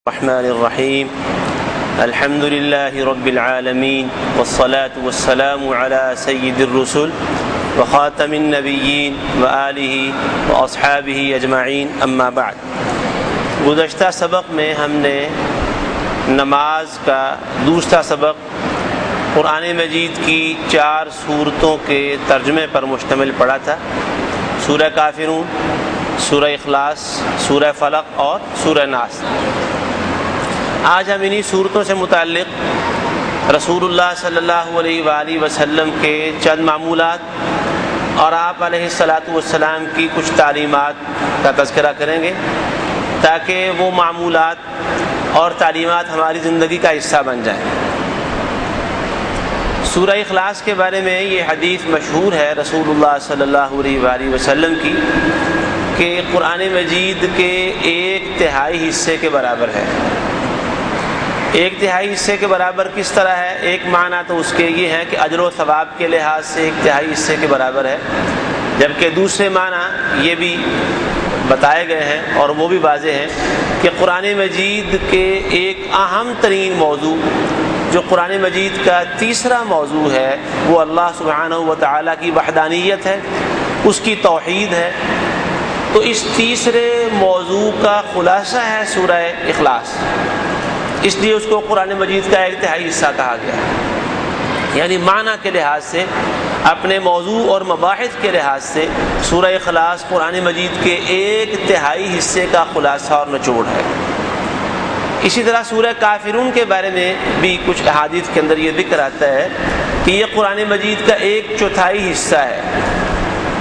الرحمن الرحیم الحمد للہ رب العالمین والصلاة والسلام علی سید الرسل وخاتم النبیین وآلہ واصحابہ اجمعین اما بعد۔ گزشتہ سبق میں ہم نے نماز کا دوسرا سبق قرآن مجید کی 4 صورتوں کے ترجمے پر مشتمل پڑھا تھا، سورہ کافرون، سورہ اخلاص، سورہ فلق اور سورہ ناس۔ آج ہم انہی صورتوں سے متعلق رسول اللہ صلی اللہ علیہ وآلہ وسلم کے چند معمولات اور آپ علیہ الصلاۃ والسلام کی کچھ تعلیمات کا تذکرہ کریں گے، تاکہ وہ معمولات اور تعلیمات ہماری زندگی کا حصہ بن جائیں۔ سورہ اخلاص کے بارے میں یہ حدیث مشہور ہے رسول اللہ صلی اللہ علیہ وآلہ وسلم کی کہ قرآن مجید کے 1/3 حصے کے برابر ہے۔ 1/3 حصے کے برابر کس طرح ہے؟ ایک معنی تو اس کے یہ ہے کہ اجر و ثواب کے لحاظ سے 1/3 حصے کے برابر ہے، جبکہ دوسرے معنی یہ بھی بتائے گئے ہیں اور وہ بھی واضح ہیں کہ قرآن مجید کے ایک اہم ترین موضوع جو قرآن مجید کا تیسرا موضوع ہے وہ اللہ سبحانہ و تعالیٰ کی وحدانیت ہے، اس کی توحید ہے۔ تو اس تیسرے موضوع کا خلاصہ ہے سورہ اخلاص، اس لیے اس کو قرآن مجید کا 1/3 حصہ کہا گیا ہے۔ یعنی معنی کے لحاظ سے، اپنے موضوع اور مباحث کے لحاظ سے سورہ اخلاص قرآن مجید کے 1/3 حصے کا خلاصہ اور نچوڑ ہے۔ اسی طرح سورہ کافرون کے بارے میں بھی کچھ احادیث کے اندر یہ ذکر آتا ہے کہ یہ قرآن مجید کا 1/4 حصہ ہے،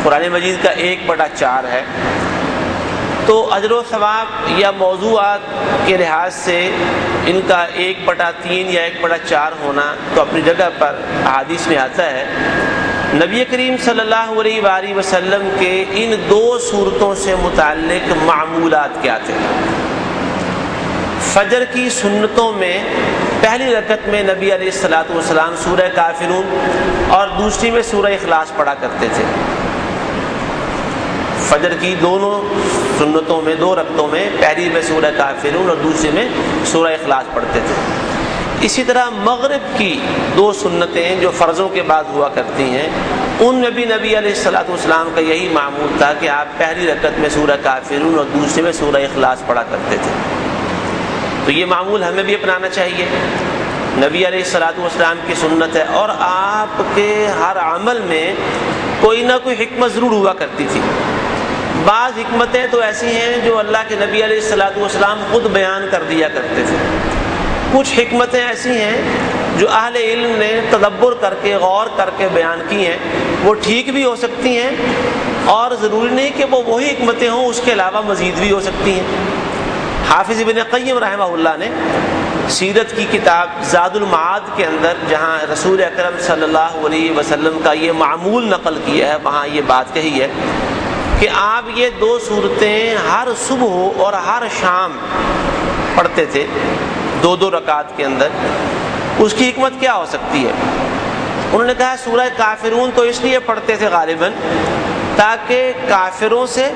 قرآن مجید کا 1/4 ہے۔ تو اجر و ثواب یا موضوعات کے لحاظ سے ان کا 1/3 یا 1/4 ہونا تو اپنی جگہ پر احادیث میں آتا ہے۔ نبی کریم صلی اللہ علیہ وآلہ وسلم کے ان 2 صورتوں سے متعلق معمولات کیا تھے؟ فجر کی سنتوں میں پہلی رکعت میں نبی علیہ الصلاۃ والسلام سورہ کافرون اور دوسری میں سورہ اخلاص پڑھا کرتے تھے۔ فجر کی دونوں سنتوں میں 2 رکعتوں میں پہلی میں سورہ کافرون اور دوسری میں سورہ اخلاص پڑھتے تھے۔ اسی طرح مغرب کی 2 سنتیں جو فرضوں کے بعد ہوا کرتی ہیں، ان میں بھی نبی علیہ الصلاۃ والسلام کا یہی معمول تھا کہ آپ پہلی رکعت میں سورہ کافرون اور دوسری میں سورہ اخلاص پڑھا کرتے تھے۔ تو یہ معمول ہمیں بھی اپنانا چاہیے، نبی علیہ الصلاۃ والسلام کی سنت ہے، اور آپ کے ہر عمل میں کوئی نہ کوئی حکمت ضرور ہوا کرتی تھی۔ بعض حکمتیں تو ایسی ہیں جو اللہ کے نبی علیہ الصلاۃ والسلام خود بیان کر دیا کرتے تھے، کچھ حکمتیں ایسی ہیں جو اہل علم نے تدبر کر کے غور کر کے بیان کی ہیں، وہ ٹھیک بھی ہو سکتی ہیں اور ضروری نہیں کہ وہ وہی حکمتیں ہوں، اس کے علاوہ مزید بھی ہو سکتی ہیں۔ حافظ ابن قیم رحمہ اللہ نے سیرت کی کتاب زاد المعاد کے اندر جہاں رسول اکرم صلی اللہ علیہ وسلم کا یہ معمول نقل کیا ہے، وہاں یہ بات کہی ہے کہ آپ یہ 2 صورتیں ہر صبح اور ہر شام پڑھتے تھے 2 رکعات کے اندر۔ اس کی حکمت کیا ہو سکتی ہے؟ انہوں نے کہا سورہ کافرون تو اس لیے پڑھتے تھے غالباً تاکہ کافروں سے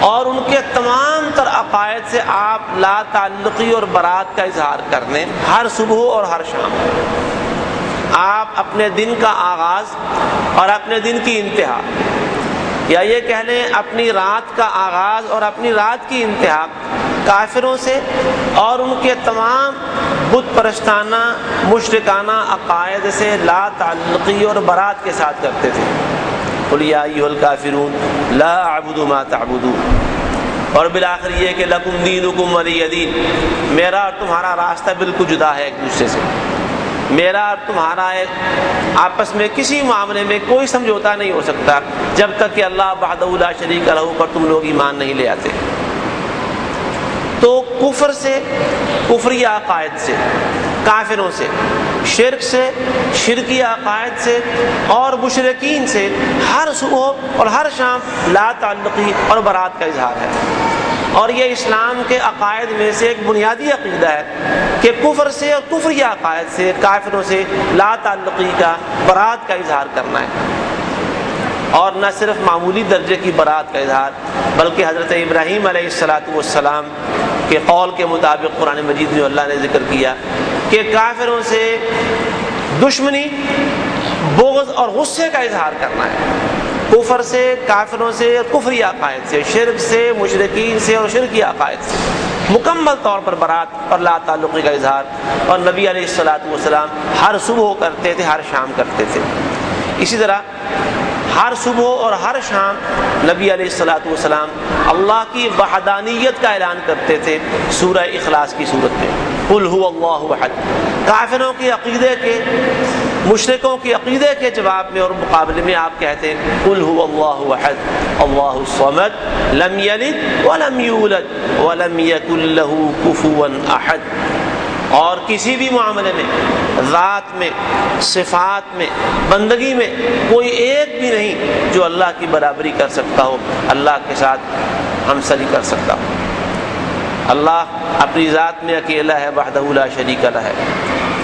اور ان کے تمام تر عقائد سے آپ لا تعلقی اور برات کا اظہار کر دیں ہر صبح اور ہر شام۔ آپ اپنے دن کا آغاز اور اپنے دن کی انتہا، یا یہ کہہ لیں اپنی رات کا آغاز اور اپنی رات کی انتہا کافروں سے اور ان کے تمام بت پرستانہ مشرکانہ عقائد سے لا تعلقی اور برات کے ساتھ کرتے تھے۔ قل یا ایھا الکافرون لا اعبد ما تعبدون، اور بالآخر یہ کہ لکم دینکم ولی دین، میرا اور تمہارا راستہ بالکل جدا ہے ایک دوسرے سے، میرا اور تمہارا آپس میں کسی معاملے میں کوئی سمجھوتا نہیں ہو سکتا جب تک کہ اللہ وحدہ لا شریک لہ پر تم لوگ ایمان نہیں لے آتے۔ تو کفر سے، کفری عقائد سے، کافروں سے، شرک سے، شرکی عقائد سے اور مشرکین سے ہر صبح اور ہر شام لا تعلقی اور برات کا اظہار ہے۔ اور یہ اسلام کے عقائد میں سے ایک بنیادی عقیدہ ہے کہ کفر سے اور کفری عقائد سے، کافروں سے لا تعلقی کا، برات کا اظہار کرنا ہے۔ اور نہ صرف معمولی درجے کی برات کا اظہار، بلکہ حضرت ابراہیم علیہ السلام کے قول کے مطابق قرآن مجید میں اللہ نے ذکر کیا کہ کافروں سے دشمنی، بغض اور غصے کا اظہار کرنا ہے، کفر سے، کافروں سے، کفری عقائد سے، شرک سے، مشرکین سے اور شرکی عقائد سے مکمل طور پر برات اور لا تعلقی کا اظہار. اور نبی علیہ الصلوۃ والسلام ہر صبح کرتے تھے، ہر شام کرتے تھے. اسی طرح ہر صبح اور ہر شام نبی علیہ الصلوۃ والسلام اللہ کی وحدانیت کا اعلان کرتے تھے سورہ اخلاص کی صورت میں، قل هو اللہ احد. کافروں کے عقیدے کے، مشرکوں کے عقیدے کے جواب میں اور مقابلے میں آپ کہتے ہیں قل هو اللہ احد اللہ الصمد لم یلد ولم یولد ولم یکن له کفوا احد. اور کسی بھی معاملے میں، ذات میں، صفات میں، بندگی میں کوئی ایک بھی نہیں جو اللہ کی برابری کر سکتا ہو، اللہ کے ساتھ ہمسری کر سکتا ہو. اللہ اپنی ذات میں اکیلا ہے، وحدہ لا شریک لہ ہے.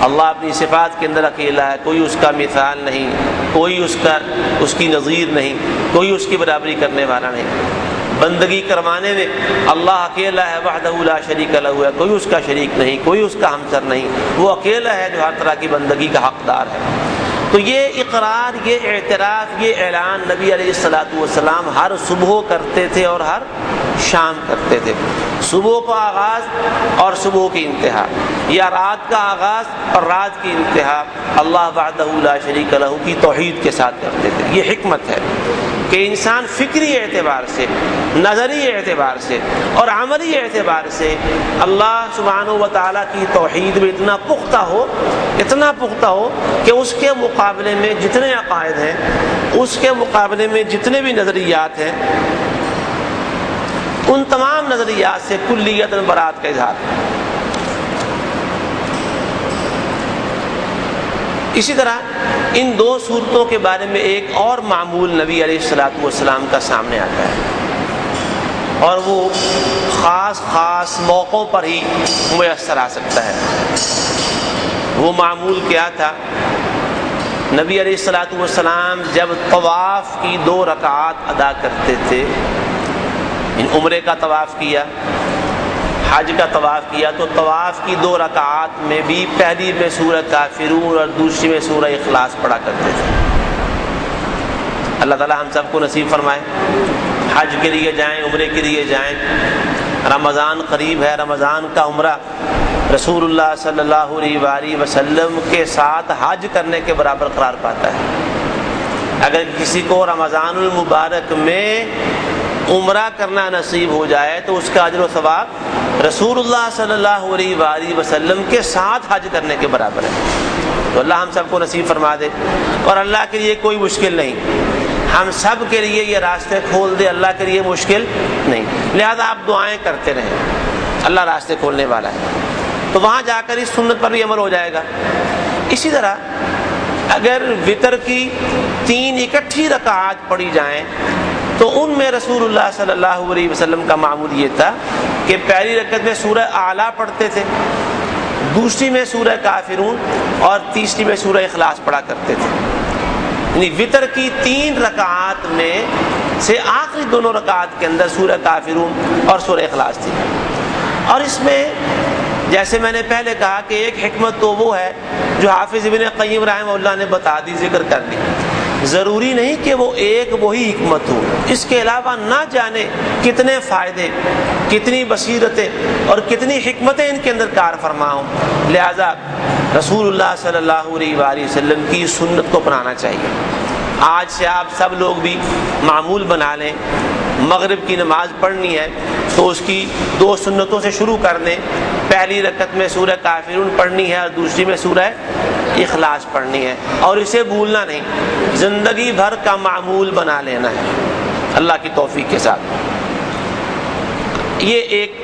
اللہ اپنی صفات کے اندر اکیلا ہے، کوئی اس کا مثال نہیں، کوئی اس کی نظیر نہیں، کوئی اس کی برابری کرنے والا نہیں. بندگی کروانے میں اللہ اکیلا ہے، وحدہ لا شریک لہ ہے، کوئی اس کا شریک نہیں، کوئی اس کا ہمسر نہیں. وہ اکیلا ہے جو ہر طرح کی بندگی کا حقدار ہے. تو یہ اقرار، یہ اعتراف، یہ اعلان نبی علیہ الصلوۃ والسلام ہر صبح کرتے تھے اور ہر شام کرتے تھے. صبح کا آغاز اور صبح کی انتہا، یا رات کا آغاز اور رات کی انتہا اللہ وحدہ لا شریک لہ کی توحید کے ساتھ کرتے تھے. یہ حکمت ہے کہ انسان فکری اعتبار سے، نظری اعتبار سے اور عملی اعتبار سے اللہ سبحانہ و تعالیٰ کی توحید میں اتنا پختہ ہو کہ اس کے مقابلے میں جتنے عقائد ہیں، اس کے مقابلے میں جتنے بھی نظریات ہیں، ان تمام نظریات سے کلیت برات کا اظہار. اسی طرح ان دو صورتوں کے بارے میں ایک اور معمول نبی علیہ الصلوۃ والسلام کا سامنے آتا ہے، اور وہ خاص موقعوں پر ہی میسر آ سکتا ہے. وہ معمول کیا تھا؟ نبی علیہ الصلوۃ والسلام جب طواف کی 2 رکعات ادا کرتے تھے، عمرے کا طواف کیا، حج کا طواف کیا، تو طواف کی 2 رکعات میں بھی پہلی میں سورہ کافرون اور دوسری میں سورہ اخلاص پڑھا کرتے تھے. اللہ تعالی ہم سب کو نصیب فرمائے. حج کے لیے جائیں، عمرے کے لیے جائیں. رمضان قریب ہے، رمضان کا عمرہ رسول اللہ صلی اللہ علیہ وآلہ وسلم کے ساتھ حج کرنے کے برابر قرار پاتا ہے. اگر کسی کو رمضان المبارک میں عمرہ کرنا نصیب ہو جائے تو اس کا اجر و ثواب رسول اللہ صلی اللہ علیہ وآلہ وسلم کے ساتھ حج کرنے کے برابر ہے. تو اللہ ہم سب کو نصیب فرما دے. اور اللہ کے لیے کوئی مشکل نہیں، ہم سب کے لیے یہ راستے کھول دے، اللہ کے لیے مشکل نہیں. لہذا آپ دعائیں کرتے رہیں، اللہ راستے کھولنے والا ہے. تو وہاں جا کر اس سنت پر بھی عمل ہو جائے گا. اسی طرح اگر وتر کی 3 اکٹھی رکعات پڑھی جائیں تو ان میں رسول اللہ صلی اللہ علیہ وسلم کا معمول یہ تھا کہ پہلی رکعت میں سورہ اعلیٰ پڑھتے تھے، دوسری میں سورہ کافرون اور تیسری میں سورہ اخلاص پڑھا کرتے تھے. یعنی وتر کی 3 رکعات میں سے آخری 2 رکعات کے اندر سورہ کافرون اور سورہ اخلاص تھی. اور اس میں جیسے میں نے پہلے کہا کہ ایک حکمت تو وہ ہے جو حافظ ابن قیم رحمہ اللہ نے بتا دی، ذکر کر لی. ضروری نہیں کہ وہ ایک وہی حکمت ہو، اس کے علاوہ نہ جانے کتنے فائدے، کتنی بصیرتیں اور کتنی حکمتیں ان کے اندر کار فرما ہوں. لہذا رسول اللہ صلی اللہ علیہ وآلہ وسلم کی سنت کو اپنانا چاہیے. آج سے آپ سب لوگ بھی معمول بنا لیں، مغرب کی نماز پڑھنی ہے تو اس کی 2 سنتوں سے شروع کر دیں. پہلی رکعت میں سورہ کافرون پڑھنی ہے اور دوسری میں سورہ اخلاص پڑھنی ہے، اور اسے بھولنا نہیں، زندگی بھر کا معمول بنا لینا ہے اللہ کی توفیق کے ساتھ. یہ ایک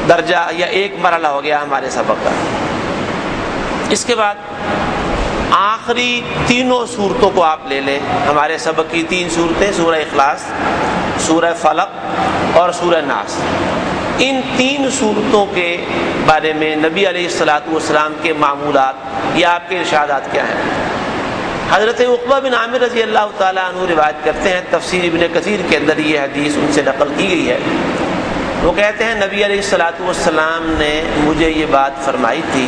درجہ یا ایک مرحلہ ہو گیا ہمارے سبق کا. اس کے بعد آخری 3 صورتوں کو آپ لے لیں. ہمارے سبق کی 3 صورتیں سورہ اخلاص، سورہ فلق اور سورہ ناس. ان 3 صورتوں کے بارے میں نبی علیہ الصلوۃ والسلام کے معمولات یا آپ کے ارشادات کیا ہیں؟ حضرت عقبہ بن عامر رضی اللہ تعالیٰ عنہ روایت کرتے ہیں، تفسیر ابن کثیر کے اندر یہ حدیث ان سے نقل کی گئی ہے وہ کہتے ہیں نبی علیہ الصلوۃ والسلام نے مجھے یہ بات فرمائی تھی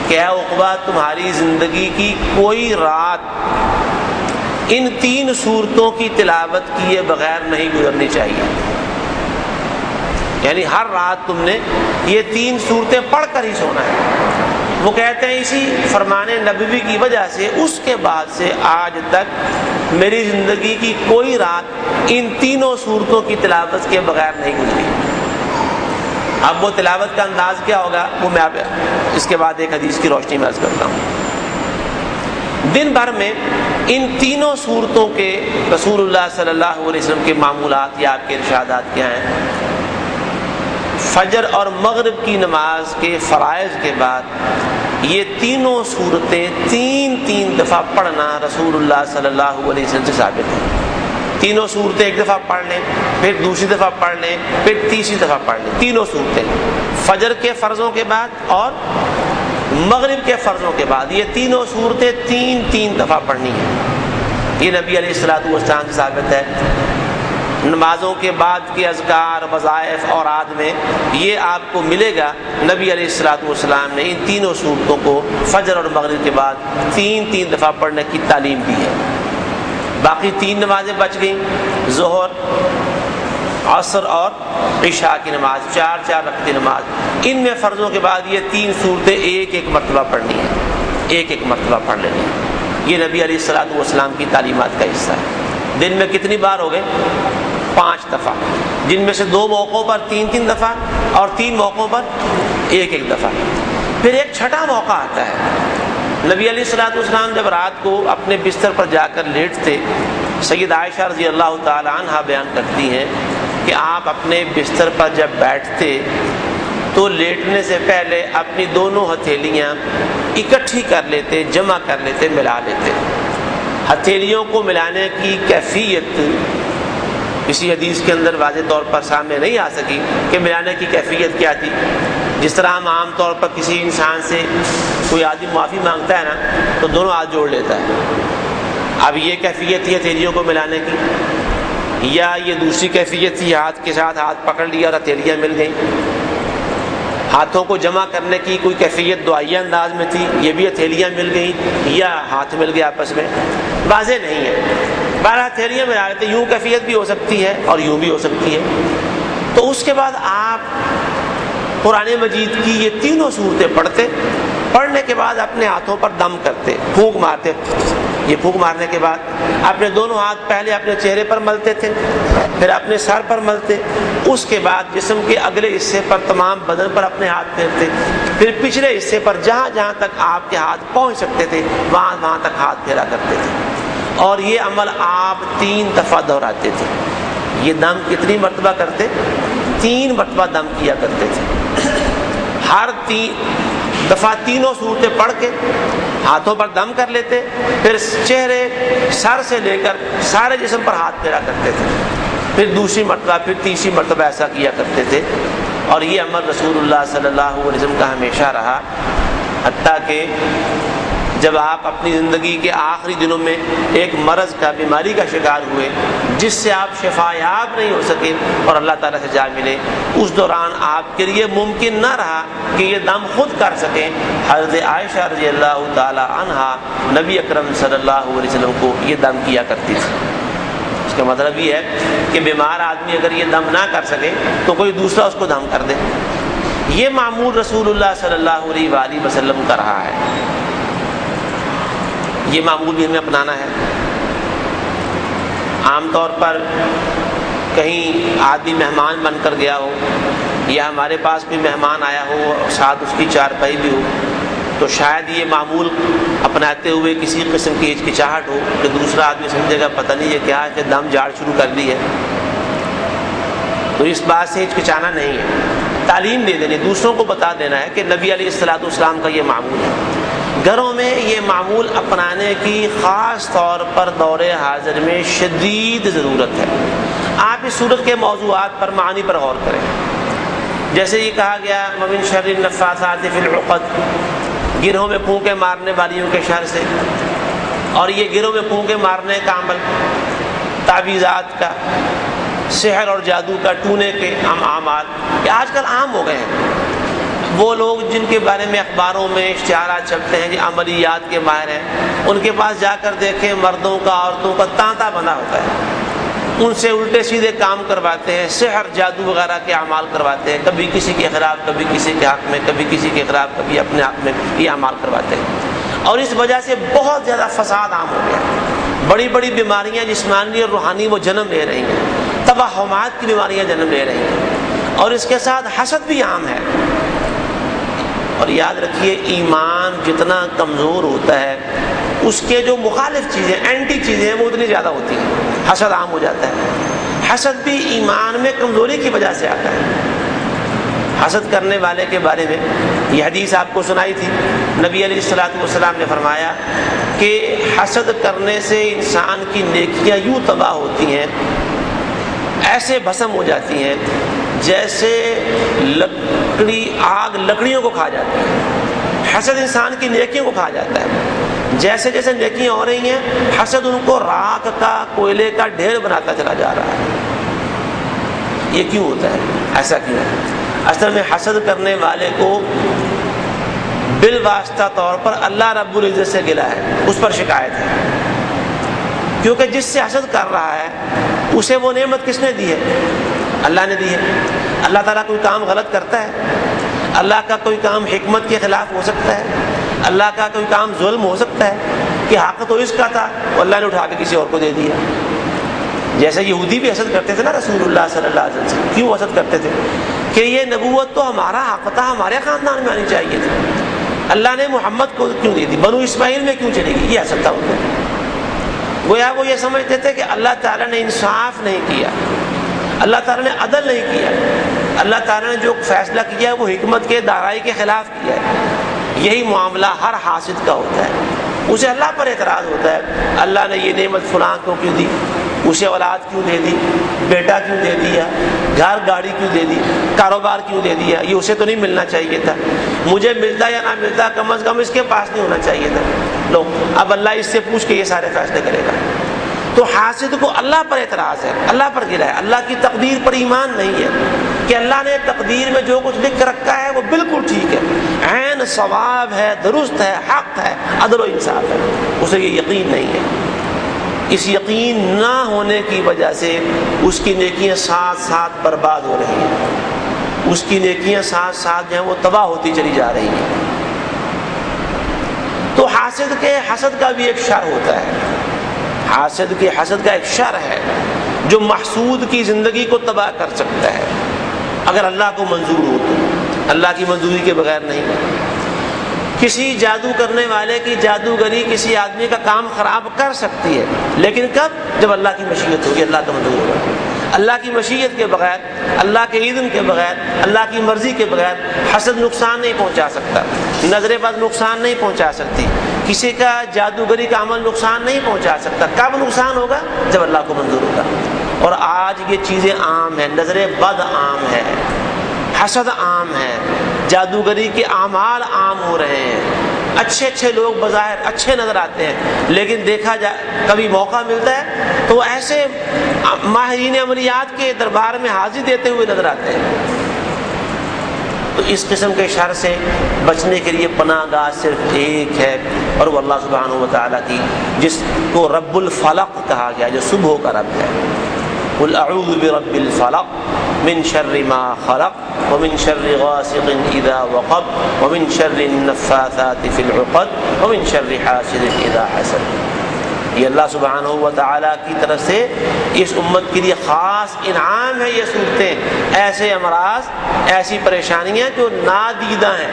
کہ اے عقبہ تمہاری زندگی کی کوئی رات ان 3 صورتوں کی تلاوت کیے بغیر نہیں گزرنی چاہیے، یعنی ہر رات تم نے یہ 3 صورتیں پڑھ کر ہی سونا ہے۔ وہ کہتے ہیں اسی فرمان نبوی کی وجہ سے اس کے بعد سے آج تک میری زندگی کی کوئی رات ان 3 صورتوں کی تلاوت کے بغیر نہیں گزری۔ اب وہ تلاوت کا انداز کیا ہوگا وہ میں آپ اس کے بعد ایک حدیث کی روشنی میں عرض کرتا ہوں۔ دن بھر میں ان 3 صورتوں کے رسول اللہ صلی اللہ علیہ وسلم کے معمولات یا آپ کے ارشادات کیا ہیں؟ فجر اور مغرب کی نماز کے فرائض کے بعد یہ 3 صورتیں 3 دفعہ پڑھنا رسول اللہ صلی اللہ علیہ وسلم سے ثابت ہے۔ 3 صورتیں ایک دفعہ پڑھ لیں، پھر دوسری دفعہ پڑھ لیں، پھر تیسری دفعہ پڑھ لیں، 3 صورتیں فجر کے فرضوں کے بعد اور مغرب کے فرضوں کے بعد یہ 3 صورتیں 3 دفعہ پڑھنی ہیں۔ یہ نبی علیہ الصلوۃ والسلام سے ثابت ہے۔ نمازوں کے بعد کے اذکار، وظائف اور عاد میں یہ آپ کو ملے گا نبی علیہ الصلوۃ والسلام نے ان 3 صورتوں کو فجر اور مغرب کے بعد 3 دفعہ پڑھنے کی تعلیم دی ہے۔ باقی 3 نمازیں بچ گئیں، ظہر، عصر اور عشاء کی نماز، 4 رکعتی نماز، ان میں فرضوں کے بعد یہ 3 صورتیں ایک مرتبہ پڑھنی ہے، ایک مرتبہ پڑھ لینی ہے۔ یہ نبی علیہ الصلوۃ والسلام کی تعلیمات کا حصہ ہے۔ دن میں کتنی بار ہو گئے؟ 5 دفعہ، جن میں سے 2 موقعوں پر 3 دفعہ اور 3 موقعوں پر ایک دفعہ۔ پھر ایک چھٹا موقع آتا ہے، نبی علیہ الصلوۃ والسلام جب رات کو اپنے بستر پر جا کر لیٹتے، سید عائشہ رضی اللہ تعالی عنہا بیان کرتی ہیں کہ آپ اپنے بستر پر جب بیٹھتے تو لیٹنے سے پہلے اپنی دونوں ہتھیلیاں اکٹھی کر لیتے، جمع کر لیتے، ملا لیتے۔ ہتھیلیوں کو ملانے کی کیفیت کسی حدیث کے اندر واضح طور پر سامنے نہیں آ سکی کہ ملانے کی کیفیت کیا تھی۔ جس طرح ہم عام طور پر کسی انسان سے کوئی آدمی معافی مانگتا ہے نا تو دونوں ہاتھ جوڑ لیتا ہے۔ اب یہ کیفیت تھی ہتھیلیوں کو ملانے کی، یا یہ دوسری کیفیت تھی ہاتھ کے ساتھ ہاتھ پکڑ لیا اور ہتھیلیاں مل گئیں؟ ہاتھوں کو جمع کرنے کی کوئی کیفیت دعائیہ انداز میں تھی، یہ بھی ہتھیلیاں مل گئیں یا ہاتھ مل گئے آپس میں؟ واضح نہیں ہے۔ 12 ہتھیلیاں ملا لیتے، یوں کیفیت بھی ہو سکتی ہے اور یوں بھی ہو سکتی ہے۔ تو اس کے بعد آپ قرآن مجید کی یہ 3 صورتیں پڑھتے، پڑھنے کے بعد اپنے ہاتھوں پر دم کرتے، پھونک مارتے۔ یہ پھونک مارنے کے بعد اپنے دونوں ہاتھ پہلے اپنے چہرے پر ملتے تھے، پھر اپنے سر پر ملتے، اس کے بعد جسم کے اگلے حصے پر، تمام بدن پر اپنے ہاتھ پھیرتے، پھر پچھلے حصے پر جہاں جہاں تک آپ کے ہاتھ پہنچ سکتے تھے وہاں تک ہاتھ پھیرا کرتے تھے۔ اور یہ عمل آپ 3 دفعہ دہراتے تھے۔ یہ دم کتنی مرتبہ کرتے؟ 3 مرتبہ دم کیا کرتے تھے۔ ہر 3 دفعہ 3 صورتیں پڑھ کے ہاتھوں پر دم کر لیتے، پھر چہرے، سر سے لے کر سارے جسم پر ہاتھ پھیرا کرتے تھے، پھر دوسری مرتبہ، پھر تیسری مرتبہ ایسا کیا کرتے تھے۔ اور یہ عمل رسول اللہ صلی اللہ علیہ وسلم کا ہمیشہ رہا، حتیٰ کہ جب آپ اپنی زندگی کے آخری دنوں میں ایک مرض کا، بیماری کا شکار ہوئے جس سے آپ شفا یاب نہیں ہو سکے اور اللہ تعالیٰ سے جا ملے، اس دوران آپ کے لیے ممکن نہ رہا کہ یہ دم خود کر سکیں۔ حضرت عائشہ رضی اللہ تعالی عنہا نبی اکرم صلی اللہ علیہ وسلم کو یہ دم کیا کرتی تھی۔ اس کا مطلب یہ ہے کہ بیمار آدمی اگر یہ دم نہ کر سکے تو کوئی دوسرا اس کو دم کر دے۔ یہ معمول رسول اللہ صلی اللہ علیہ وآلہ وسلم کا رہا ہے، یہ معمول بھی ہمیں اپنانا ہے۔ عام طور پر کہیں آدمی مہمان بن کر گیا ہو یا ہمارے پاس کوئی مہمان آیا ہو اور ساتھ اس کی چارپائی بھی ہو تو شاید یہ معمول اپناتے ہوئے کسی قسم کی ہچکچاہٹ ہو کہ دوسرا آدمی سمجھے گا پتہ نہیں یہ کیا ہے کہ دم جھاڑ شروع کر دی ہے۔ تو اس بات سے ہچکچانا نہیں ہے، تعلیم دے دینی، دوسروں کو بتا دینا ہے کہ نبی علیہ الصلوۃ والسلام کا یہ معمول ہے۔ گھروں میں یہ معمول اپنانے کی خاص طور پر دور حاضر میں شدید ضرورت ہے۔ آپ اس صورت کے موضوعات پر، معانی پر غور کریں۔ جیسے یہ کہا گیا وَمِن شَرِّ النَّفَّاثَاتِ فِي الْعُقَدِ، گرہوں میں پھونکے مارنے والیوں کے شر سے، اور یہ گرہوں میں پھونکے مارنے کا عمل، تعویذات کا، سحر اور جادو کا ٹونے کے اعمال یہ آج کل عام ہو گئے ہیں۔ وہ لوگ جن کے بارے میں اخباروں میں اشتہارات چلتے ہیں، جو عملیات کے ماہر ہیں، ان کے پاس جا کر دیکھیں مردوں کا عورتوں کا تانتا بنا ہوتا ہے، ان سے الٹے سیدھے کام کرواتے ہیں، سحر جادو وغیرہ کے اعمال کرواتے ہیں، کبھی کسی کے خلاف کبھی کسی کے حق میں، کبھی کسی کے خلاف کبھی اپنے حق میں، یہ اعمال کرواتے ہیں، اور اس وجہ سے بہت زیادہ فساد عام ہو گیا۔ بڑی بڑی بیماریاں جسمانی اور روحانی وہ جنم لے رہی ہیں، توہمات کی بیماریاں جنم لے رہی ہیں، اور اس کے ساتھ حسد بھی عام ہے۔ اور یاد رکھیے ایمان جتنا کمزور ہوتا ہے اس کے جو مخالف چیزیں اینٹی چیزیں ہیں وہ اتنی زیادہ ہوتی ہیں، حسد عام ہو جاتا ہے۔ حسد بھی ایمان میں کمزوری کی وجہ سے آتا ہے۔ حسد کرنے والے کے بارے میں یہ حدیث آپ کو سنائی تھی، نبی علیہ الصلوۃ والسلام نے فرمایا کہ حسد کرنے سے انسان کی نیکیاں یوں تباہ ہوتی ہیں، ایسے بھسم ہو جاتی ہیں جیسے آگ لکڑیوں کو کھا جاتی ہے۔ حسد انسان کی نیکیوں کو کھا جاتا ہے، جیسے جیسے نیکیاں ہو رہی ہیں حسد ان کو راکھ کا کوئلے کا ڈھیر بناتا چلا جا رہا ہے۔ یہ کیوں ہوتا ہے؟ ایسا کیوں ہے؟ اصل میں حسد کرنے والے کو بالواسطہ طور پر اللہ رب العزت سے گلہ ہے، اس پر شکایت ہے، کیونکہ جس سے حسد کر رہا ہے اسے وہ نعمت کس نے دی ہے؟ اللہ نے دی ہے۔ اللہ تعالیٰ کوئی کام غلط کرتا ہے؟ اللہ کا کوئی کام حکمت کے خلاف ہو سکتا ہے؟ اللہ کا کوئی کام ظلم ہو سکتا ہے کہ حق تو اس کا تھا وہ اللہ نے اٹھا کے کسی اور کو دے دیا؟ جیسے یہودی بھی حسد کرتے تھے نا رسول اللہ صلی اللہ علیہ وسلم سے، کیوں حسد کرتے تھے؟ کہ یہ نبوت تو ہمارا حق تھا، ہمارے خاندان میں آنی چاہیے تھی، اللہ نے محمد کو کیوں دے دی، بنو اسماعیل میں کیوں چلے گی؟ یہ حسد تھا ان کو۔ گویا وہ یہ سمجھتے تھے کہ اللہ تعالیٰ نے انصاف نہیں کیا، اللہ تعالیٰ نے عدل نہیں کیا، اللہ تعالیٰ نے جو فیصلہ کیا ہے وہ حکمت کے دارائی کے خلاف کیا ہے۔ یہی معاملہ ہر حاسد کا ہوتا ہے، اسے اللہ پر اعتراض ہوتا ہے، اللہ نے یہ نعمت فلاں کو کیوں دی، اسے اولاد کیوں دے دی، بیٹا کیوں دے دیا، گھر گاڑی کیوں دے دی، کاروبار کیوں دے دیا، یہ اسے تو نہیں ملنا چاہیے تھا، مجھے ملتا یا نہ ملتا کم از کم اس کے پاس نہیں ہونا چاہیے تھا۔ لو اب اللہ اس سے پوچھ کے یہ سارے فیصلے کرے گا۔ تو حاسد کو اللہ پر اعتراض ہے، اللہ پر گرا ہے، اللہ کی تقدیر پر ایمان نہیں ہے کہ اللہ نے تقدیر میں جو کچھ لکھ رکھا ہے وہ بالکل ٹھیک ہے، عین ثواب ہے، درست ہے، حق ہے، عدل و انصاف ہے، اسے یہ یقین نہیں ہے۔ اس یقین نہ ہونے کی وجہ سے اس کی نیکیاں ساتھ ساتھ برباد ہو رہی ہیں، اس کی نیکیاں ساتھ ساتھ جو ہیں وہ تباہ ہوتی چلی جا رہی ہیں۔ تو حاسد کے حسد کا بھی ایک شر ہوتا ہے، حاسد کے حسد کا ایک شر ہے جو محسود کی زندگی کو تباہ کر سکتا ہے اگر اللہ کو منظور ہو تو، اللہ کی منظوری کے بغیر نہیں۔ کسی جادو کرنے والے کی جادوگری کسی آدمی کا کام خراب کر سکتی ہے، لیکن کب؟ جب اللہ کی مشیت ہوگی، اللہ کا منظور ہوگا۔ اللہ کی مشیت کے بغیر، اللہ کے اذن کے بغیر، اللہ کی مرضی کے بغیر حسد نقصان نہیں پہنچا سکتا، نظر بد نقصان نہیں پہنچا سکتی، کسی کا جادوگری کا عمل نقصان نہیں پہنچا سکتا۔ کب نقصان ہوگا؟ جب اللہ کو منظور ہوگا۔ اور آج یہ چیزیں عام ہیں، نظر بد عام ہے، حسد عام ہے، جادوگری کے اعمال عام ہو رہے ہیں۔ اچھے اچھے لوگ بظاہر اچھے نظر آتے ہیں، لیکن دیکھا جائے کبھی موقع ملتا ہے تو وہ ایسے ماہرین عملیات کے دربار میں حاضری دیتے ہوئے نظر آتے ہیں۔ تو اس قسم کے شر سے بچنے کے لیے پناہ گاہ صرف ایک ہے، اور وہ اللہ سبحانہ و تعالیٰ کی، جس کو رب الفلق کہا گیا، جو صبح کا رب ہے۔ قل اعوذ برب الفلق من شر ما خلق ومن شر غاسق اذا وقب ومن شر النفاثات في العقد ومن شر حاسد اذا حسد۔ یہ اللہ سبحانہ و تعالیٰ کی طرف سے اس امت کے لیے خاص انعام ہے۔ یہ صورتیں، ایسے امراض، ایسی پریشانیاں جو نادیدہ ہیں،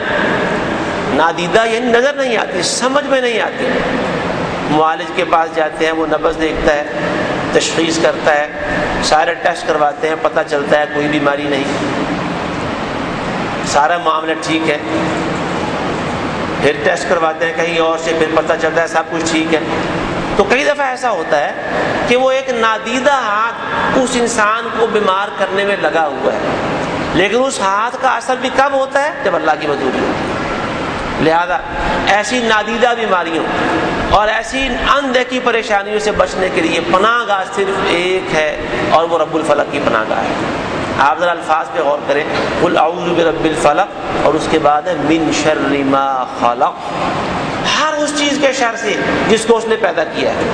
نادیدہ یعنی نظر نہیں آتی، سمجھ میں نہیں آتی۔ معالج کے پاس جاتے ہیں، وہ نبض دیکھتا ہے، تشخیص کرتا ہے، سارے ٹیسٹ کرواتے ہیں، پتہ چلتا ہے کوئی بیماری نہیں، سارا معاملہ ٹھیک ہے، پھر ٹیسٹ کرواتے ہیں کہیں اور سے، پھر پتہ چلتا ہے سب کچھ ٹھیک ہے۔ تو کئی دفعہ ایسا ہوتا ہے کہ وہ ایک نادیدہ ہاتھ اس انسان کو بیمار کرنے میں لگا ہوا ہے، لیکن اس ہاتھ کا اثر بھی کب ہوتا ہے؟ جب اللہ کی منظوری ہوتی ہے۔ لہذا ایسی نادیدہ بیماریوں اور ایسی اندیکھی پریشانیوں سے بچنے کے لیے پناہ گاہ صرف ایک ہے، اور وہ رب الفلق کی پناہ گاہ ہے۔ آپ ذرا الفاظ پہ غور کریں، قل اعوذ برب الفلق، اور اس کے بعد ہے من شر ما خلق، ہر اس چیز کے شر سے جس کو اس نے پیدا کیا ہے۔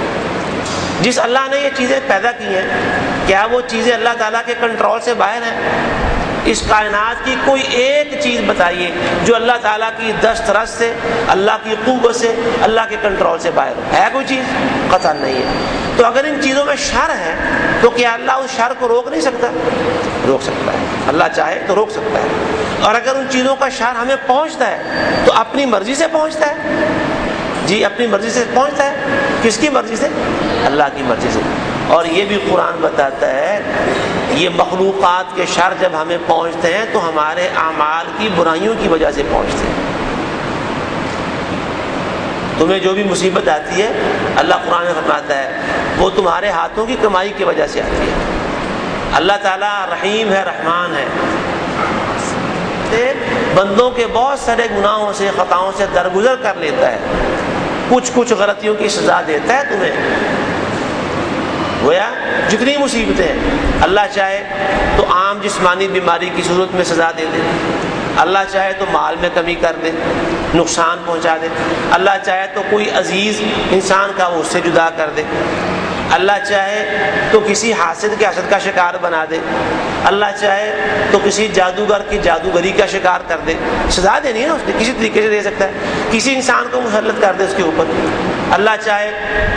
جس اللہ نے یہ چیزیں پیدا کی ہیں، کیا وہ چیزیں اللہ تعالیٰ کے کنٹرول سے باہر ہیں؟ اس کائنات کی کوئی ایک چیز بتائیے جو اللہ تعالیٰ کی دسترس سے، اللہ کی قوت سے، اللہ کے کنٹرول سے باہر ہے کوئی چیز؟ قطعاً نہیں ہے۔ تو اگر ان چیزوں میں شر ہے تو کیا اللہ اس شر کو روک نہیں سکتا؟ روک سکتا ہے، اللہ چاہے تو روک سکتا ہے۔ اور اگر ان چیزوں کا شر ہمیں پہنچتا ہے تو اپنی مرضی سے پہنچتا ہے، جی اپنی مرضی سے پہنچتا ہے۔ کس کی مرضی سے؟ اللہ کی مرضی سے۔ اور یہ بھی قرآن بتاتا ہے یہ مخلوقات کے شر جب ہمیں پہنچتے ہیں تو ہمارے اعمال کی برائیوں کی وجہ سے پہنچتے ہیں۔ تمہیں جو بھی مصیبت آتی ہے اللہ قرآن میں فرماتا ہے وہ تمہارے ہاتھوں کی کمائی کی وجہ سے آتی ہے۔ اللہ تعالیٰ رحیم ہے، رحمان ہے، بندوں کے بہت سارے گناہوں سے، خطاؤں سے درگزر کر لیتا ہے، کچھ غلطیوں کی سزا دیتا ہے تمہیں۔ گویا جتنی مصیبتیں ہیں اللہ چاہے تو عام جسمانی بیماری کی صورت میں سزا دے دے، اللہ چاہے تو مال میں کمی کر دے، نقصان پہنچا دے، اللہ چاہے تو کوئی عزیز انسان کا وہ اس سے جدا کر دے، اللہ چاہے تو کسی حاسد کے حسد کا شکار بنا دے، اللہ چاہے تو کسی جادوگر کی جادوگری کا شکار کر دے۔ سزا دینی ہے نا، اس نے کسی طریقے سے دے سکتا ہے، کسی انسان کو مسلط کر دے اس کے اوپر، اللہ چاہے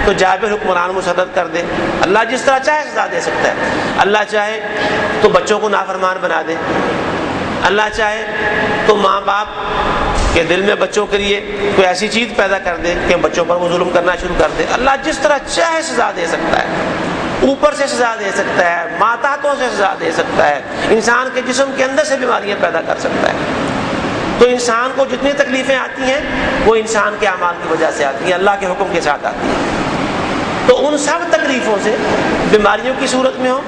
تو جابر حکمران مسلط کر دے، اللہ جس طرح چاہے سزا دے سکتا ہے، اللہ چاہے تو بچوں کو نافرمان بنا دے، اللہ چاہے تو ماں باپ کے دل میں بچوں کے لیے کوئی ایسی چیز پیدا کر دے کہ بچوں پر وہ ظلم کرنا شروع کر دے۔ اللہ جس طرح چاہے سزا دے سکتا ہے، اوپر سے سزا دے سکتا ہے، ماتحتوں سے سزا دے سکتا ہے، انسان کے جسم کے اندر سے بیماریاں پیدا کر سکتا ہے۔ تو انسان کو جتنی تکلیفیں آتی ہیں وہ انسان کے اعمال کی وجہ سے آتی ہیں، اللہ کے حکم کے ساتھ آتی ہیں۔ تو ان سب تکلیفوں سے، بیماریوں کی صورت میں ہو،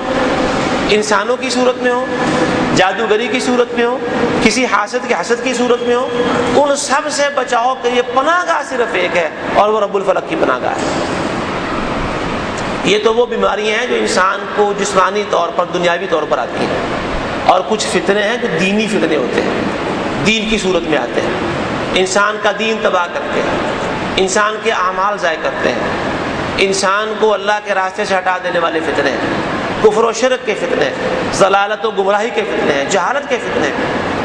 انسانوں کی صورت میں ہو، جادوگری کی صورت میں ہو، کسی حاسد کے حسد کی صورت میں ہو، ان سب سے بچاؤ کے لیے پناہ گاہ صرف ایک ہے، اور وہ رب الفلق کی پناہ گاہ ہے۔ یہ تو وہ بیماریاں ہیں جو انسان کو جسمانی طور پر، دنیاوی طور پر آتی ہیں، اور کچھ فتنے ہیں جو دینی فتنے ہوتے ہیں، دین کی صورت میں آتے ہیں، انسان کا دین تباہ کرتے ہیں، انسان کے اعمال ضائع کرتے ہیں، انسان کو اللہ کے راستے سے ہٹا دینے والے فتنے ہیں، کفر و شرک کے فتنے، ضلالت و گمراہی کے فتنے ہیں، جہالت کے فتنے۔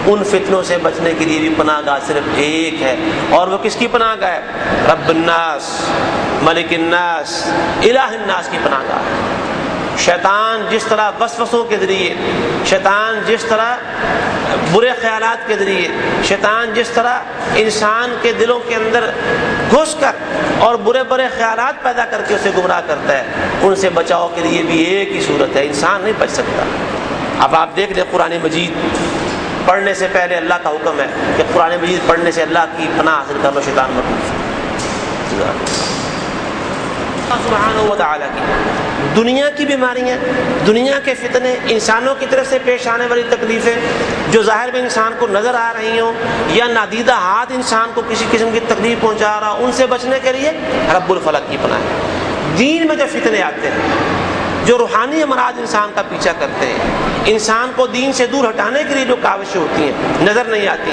ان فتنوں سے بچنے کے لیے بھی پناہ گاہ صرف ایک ہے، اور وہ کس کی پناہ گاہ ہے؟ رب الناس، ملک الناس، الہ الناس کی پناہ گاہ ہے۔ شیطان جس طرح وسوسوں کے ذریعے، شیطان جس طرح برے خیالات کے ذریعے، شیطان جس طرح انسان کے دلوں کے اندر گھس کر اور برے برے خیالات پیدا کر کے اسے گمراہ کرتا ہے، ان سے بچاؤ کے لیے بھی ایک ہی صورت ہے، انسان نہیں بچ سکتا۔ اب آپ دیکھ لیں قرآن مجید پڑھنے سے پہلے اللہ کا حکم ہے کہ قرآن مجید پڑھنے سے اللہ کی پناہ حاصل کر لو شیطان مت۔ سبحانہ و تعالیٰ کی دنیا کی بیماریاں، دنیا کے فتنے، انسانوں کی طرف سے پیش آنے والی تکلیفیں جو ظاہر میں انسان کو نظر آ رہی ہوں، یا نادیدہ ہاتھ انسان کو کسی قسم کی تکلیف پہنچا رہا، ان سے بچنے کے لیے رب الفلق کی پناہ ہے۔ دین میں جو فتنے آتے ہیں، جو روحانی امراض انسان کا پیچھا کرتے ہیں، انسان کو دین سے دور ہٹانے کے لیے جو کاوشیں ہوتی ہیں، نظر نہیں آتی،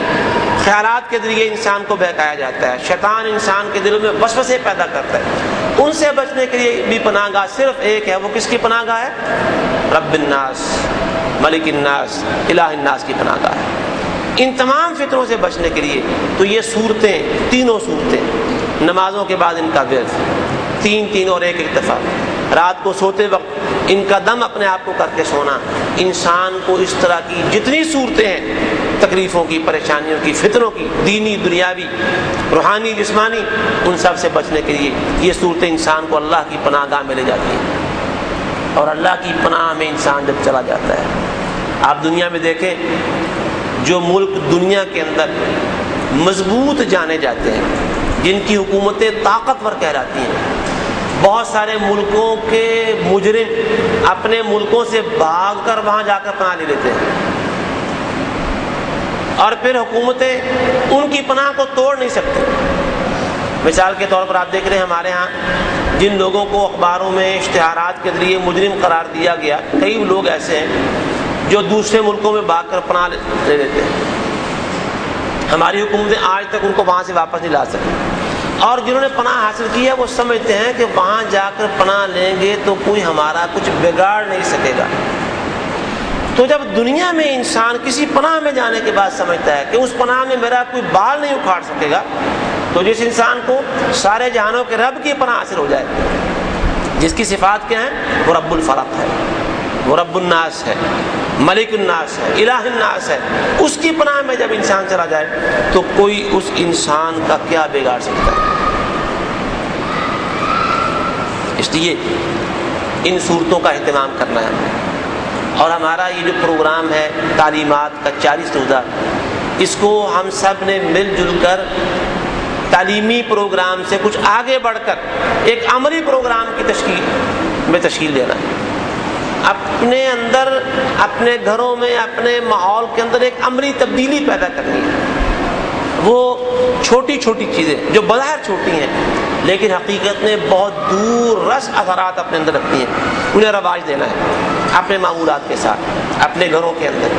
خیالات کے ذریعے انسان کو بہکایا جاتا ہے، شیطان انسان کے دلوں میں وسوسے پیدا کرتا ہے، ان سے بچنے کے لیے بھی پناہ گاہ صرف ایک ہے۔ وہ کس کی پناہ گاہ ہے؟ رب الناس، ملک الناس، الہ الناس کی پناہ گاہ ہے۔ ان تمام فتنوں سے بچنے کے لیے تو یہ صورتیں، تینوں صورتیں، نمازوں کے بعد ان کا ورد، تین اور ایک اتفاق، رات کو سوتے وقت ان کا دم اپنے آپ کو کر کے سونا، انسان کو اس طرح کی جتنی صورتیں ہیں تکلیفوں کی، پریشانیوں کی، فتنوں کی، دینی، دنیاوی، روحانی، جسمانی، ان سب سے بچنے کے لیے یہ صورتیں انسان کو اللہ کی پناہ گاہ میں لے جاتی ہیں۔ اور اللہ کی پناہ میں انسان جب چلا جاتا ہے، آپ دنیا میں دیکھیں جو ملک دنیا کے اندر مضبوط جانے جاتے ہیں، جن کی حکومتیں طاقتور کہلاتی ہیں، بہت سارے ملکوں کے مجرم اپنے ملکوں سے بھاگ کر وہاں جا کر پناہ لے لیتے ہیں، اور پھر حکومتیں ان کی پناہ کو توڑ نہیں سکتی. مثال کے طور پر آپ دیکھ رہے ہیں ہمارے ہاں جن لوگوں کو اخباروں میں اشتہارات کے ذریعے مجرم قرار دیا گیا، کئی لوگ ایسے ہیں جو دوسرے ملکوں میں بھاگ کر پناہ لے لیتے ہیں. ہماری حکومتیں آج تک ان کو وہاں سے واپس نہیں لا سکی، اور جنہوں نے پناہ حاصل کی ہے وہ سمجھتے ہیں کہ وہاں جا کر پناہ لیں گے تو کوئی ہمارا کچھ بگاڑ نہیں سکے گا. تو جب دنیا میں انسان کسی پناہ میں جانے کے بعد سمجھتا ہے کہ اس پناہ میں میرا کوئی بال نہیں اکھاڑ سکے گا، تو جس انسان کو سارے جہانوں کے رب کی پناہ حاصل ہو جائے، جس کی صفات کیا ہیں، وہ رب الفلق ہے، وہ رب الناس ہے، ملک الناس ہے، الہ الناس ہے، اس کی پناہ میں جب انسان چلا جائے تو کوئی اس انسان کا کیا بگاڑ سکتا ہے. اس لیے ان صورتوں کا اہتمام کرنا ہے. اور ہمارا یہ جو پروگرام ہے تعلیمات کا 40 روزہ، اس کو ہم سب نے مل جل کر تعلیمی پروگرام سے کچھ آگے بڑھ کر ایک عملی پروگرام کی تشکیل دینا ہے. اپنے اندر، اپنے گھروں میں، اپنے ماحول کے اندر ایک عملی تبدیلی پیدا کرنی ہے. وہ چھوٹی چھوٹی چیزیں جو بظاہر چھوٹی ہیں لیکن حقیقت میں بہت دور رس اثرات اپنے اندر رکھتی ہیں، انہیں رواج دینا ہے اپنے معمولات کے ساتھ، اپنے گھروں کے اندر،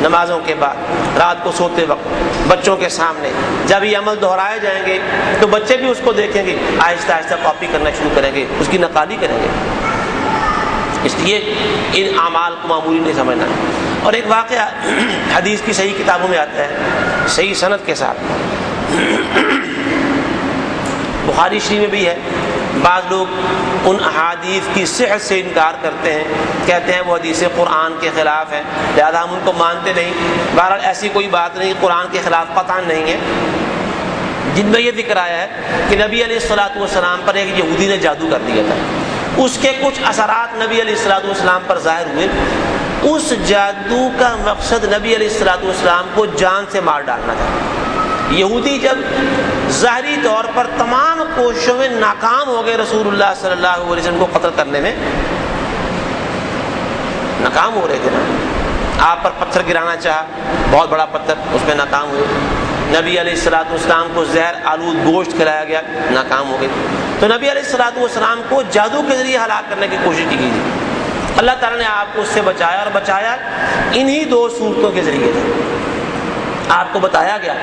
نمازوں کے بعد، رات کو سوتے وقت، بچوں کے سامنے. جب یہ عمل دہرائے جائیں گے تو بچے بھی اس کو دیکھیں گے، آہستہ آہستہ کاپی کرنا شروع کریں گے، اس کی نقالی کریں گے. اس لیے ان اعمال کو معمولی نہیں سمجھنا. اور ایک واقعہ حدیث کی صحیح کتابوں میں آتا ہے صحیح سند کے ساتھ، بخاری شریف میں بھی ہے. بعض لوگ ان احادیث کی صحت سے انکار کرتے ہیں، کہتے ہیں وہ حدیث قرآن کے خلاف ہے، لہذا ہم ان کو مانتے نہیں. بہرحال ایسی کوئی بات نہیں، قرآن کے خلاف قطعا نہیں ہے. جن میں یہ ذکر آیا ہے کہ نبی علیہ الصلوۃ والسلام پر ایک یہودی نے جادو کر دیا تھا، اس کے کچھ اثرات نبی علیہ الصلوۃ والسلام پر ظاہر ہوئے. اس جادو کا مقصد نبی علیہ الصلوۃ والسلام کو جان سے مار ڈالنا تھا. یہودی جب ظاہری طور پر تمام کوششوں میں ناکام ہو گئے، رسول اللہ صلی اللہ علیہ وسلم کو قتل کرنے میں ناکام ہو رہے تھے نا. آپ پر پتھر گرانا چاہا، بہت بڑا پتھر، اس میں ناکام ہوئے. نبی علیہ الصلوۃ والسلام کو زہر آلود گوشت کھلایا گیا، ناکام ہو گئے. تو نبی علیہ الصلوۃ والسلام کو جادو کے ذریعے ہلاک کرنے کی کوشش کی گئی تھی. اللہ تعالیٰ نے آپ کو اس سے بچایا، اور بچایا انہی دو صورتوں کے ذریعے تھے. آپ کو بتایا گیا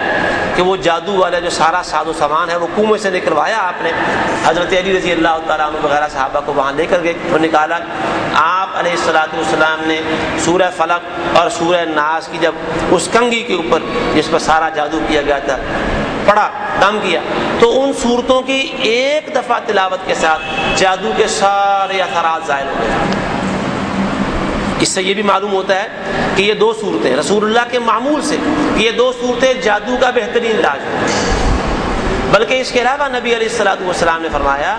کہ وہ جادو والا جو سارا ساز و سامان ہے وہ کنویں سے نکلوایا آپ نے. حضرت علی رضی اللہ تعالیٰ عنہ وغیرہ صحابہ کو وہاں لے کر گئے اور نکالا. آپ علیہ الصلوۃ والسلام نے سورہ فلق اور سورہ ناس کی جب اس کنگھی کے اوپر جس پر سارا جادو کیا گیا تھا پڑھا، دم کیا، تو ان صورتوں کی ایک دفعہ تلاوت کے ساتھ جادو کے سارے اثرات ظاہر ہو گئے. اس سے یہ بھی معلوم ہوتا ہے کہ یہ دو صورتیں رسول اللہ کے معمول سے، کہ یہ دو صورتیں جادو کا بہترین علاج ہیں. بلکہ اس کے علاوہ نبی علیہ الصلوۃ والسلام نے فرمایا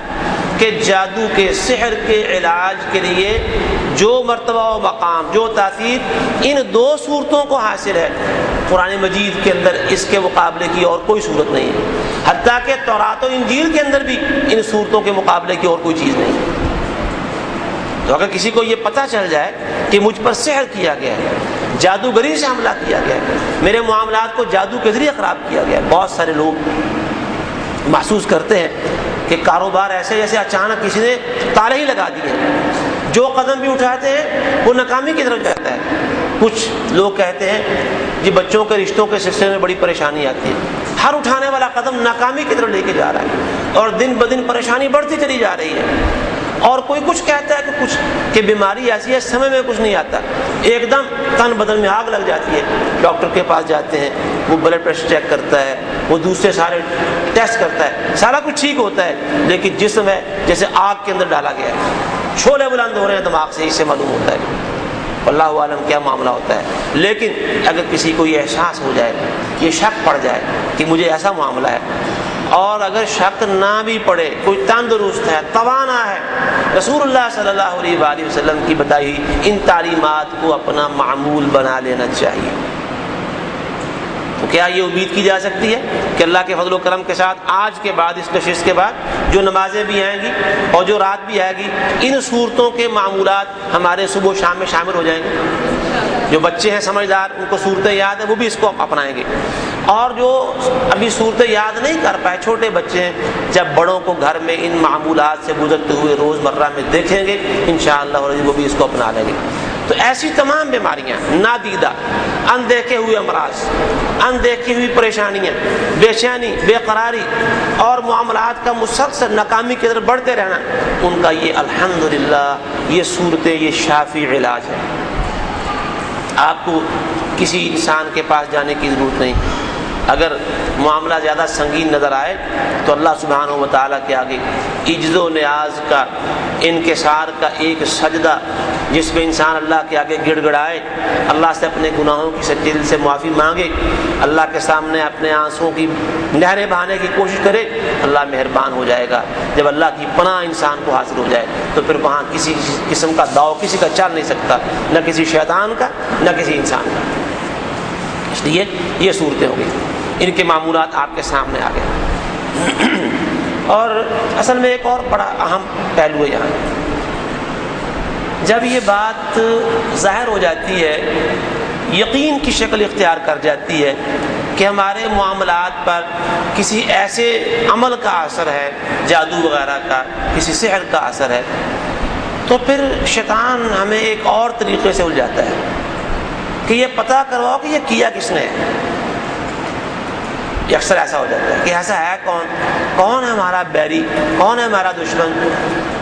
کہ جادو کے، سحر کے علاج کے لیے جو مرتبہ و مقام، جو تاثیر ان دو صورتوں کو حاصل ہے، قرآن مجید کے اندر اس کے مقابلے کی اور کوئی صورت نہیں ہے. حتیٰ کہ تورات و انجیل کے اندر بھی ان صورتوں کے مقابلے کی اور کوئی چیز نہیں ہے. تو اگر کسی کو یہ پتہ چل جائے کہ مجھ پر سحر کیا گیا ہے، جادوگری سے حملہ کیا گیا ہے، میرے معاملات کو جادو کے ذریعے خراب کیا گیا ہے. بہت سارے لوگ محسوس کرتے ہیں کہ کاروبار ایسے جیسے اچانک کسی نے تالے ہی لگا دیے، جو قدم بھی اٹھاتے ہیں وہ ناکامی کی طرف جاتا ہے. کچھ لوگ کہتے ہیں جی بچوں کے رشتوں کے سلسلے میں بڑی پریشانی آتی ہے، ہر اٹھانے والا قدم ناکامی کی طرف لے کے جا رہا ہے اور دن بدن پریشانی بڑھتی چلی جا رہی ہے. اور کوئی کچھ کہتا ہے کہ کچھ کہ بیماری ایسی ہے سمے میں کچھ نہیں آتا، ایک دم تن بدن میں آگ لگ جاتی ہے. ڈاکٹر کے پاس جاتے ہیں، وہ بلڈ پریشر چیک کرتا ہے، وہ دوسرے سارے ٹیسٹ کرتا ہے، سارا کچھ ٹھیک ہوتا ہے، لیکن جسم ہے جیسے آگ کے اندر ڈالا گیا ہے، شعلے بلند ہو رہے ہیں دماغ سے. اس سے معلوم ہوتا ہے اللہ عالم کیا معاملہ ہوتا ہے. لیکن اگر کسی کو یہ احساس ہو جائے، یہ شک پڑ جائے کہ مجھے ایسا معاملہ ہے، اور اگر شک نہ بھی پڑے، کوئی تندرست ہے، توانا ہے، رسول اللہ صلی اللہ علیہ وآلہ وسلم کی بتائی ان تعلیمات کو اپنا معمول بنا لینا چاہیے. تو کیا یہ امید کی جا سکتی ہے کہ اللہ کے فضل و کرم کے ساتھ آج کے بعد، اس نشست کے بعد جو نمازیں بھی آئیں گی اور جو رات بھی آئے گی، ان صورتوں کے معمولات ہمارے صبح و شام میں شامل ہو جائیں گے؟ جو بچے ہیں سمجھدار، ان کو صورتیں یاد ہے، وہ بھی اس کو اپنائیں گے. اور جو ابھی صورتیں یاد نہیں کر پائے، چھوٹے بچے ہیں، جب بڑوں کو گھر میں ان معمولات سے گزرتے ہوئے روزمرہ میں دیکھیں گے انشاءاللہ وہ بھی اس کو اپنا لیں گے. تو ایسی تمام بیماریاں، نادیدہ اندیکھے ہوئے امراض، اندیکھی ہوئی پریشانیاں، بے چینی، بے قراری اور معاملات کا مسلسل ناکامی کی طرف بڑھتے رہنا، ان کا یہ الحمدللہ یہ صورتیں، یہ شافی علاج ہے. آپ کو کسی انسان کے پاس جانے کی ضرورت نہیں. اگر معاملہ زیادہ سنگین نظر آئے تو اللہ سبحانہ و تعالیٰ کے آگے عجز و نیاز کا، انکسار کا ایک سجدہ جس میں انسان اللہ کے آگے گڑ گڑائے، اللہ سے اپنے گناہوں کی سچے دل سے معافی مانگے، اللہ کے سامنے اپنے آنسوں کی نہریں بہانے کی کوشش کرے، اللہ مہربان ہو جائے گا. جب اللہ کی پناہ انسان کو حاصل ہو جائے تو پھر وہاں کسی قسم کا داؤ کسی کا چل نہیں سکتا، نہ کسی شیطان کا نہ کسی انسان کا. اس لیے یہ صورتیں ہو گئی، ان کے معمولات آپ کے سامنے آ گئے. اور اصل میں ایک اور بڑا اہم پہلو ہے یہاں، جب یہ بات ظاہر ہو جاتی ہے، یقین کی شکل اختیار کر جاتی ہے کہ ہمارے معاملات پر کسی ایسے عمل کا اثر ہے، جادو وغیرہ کا، کسی سحر کا اثر ہے، تو پھر شیطان ہمیں ایک اور طریقے سے الجھاتا ہے کہ یہ پتہ کرواؤ کہ یہ کیا کس نے ہے. یہ اکثر ایسا ہو جاتا ہے کہ ایسا ہے کون ہے ہمارا بیری، کون ہے ہمارا دشمن.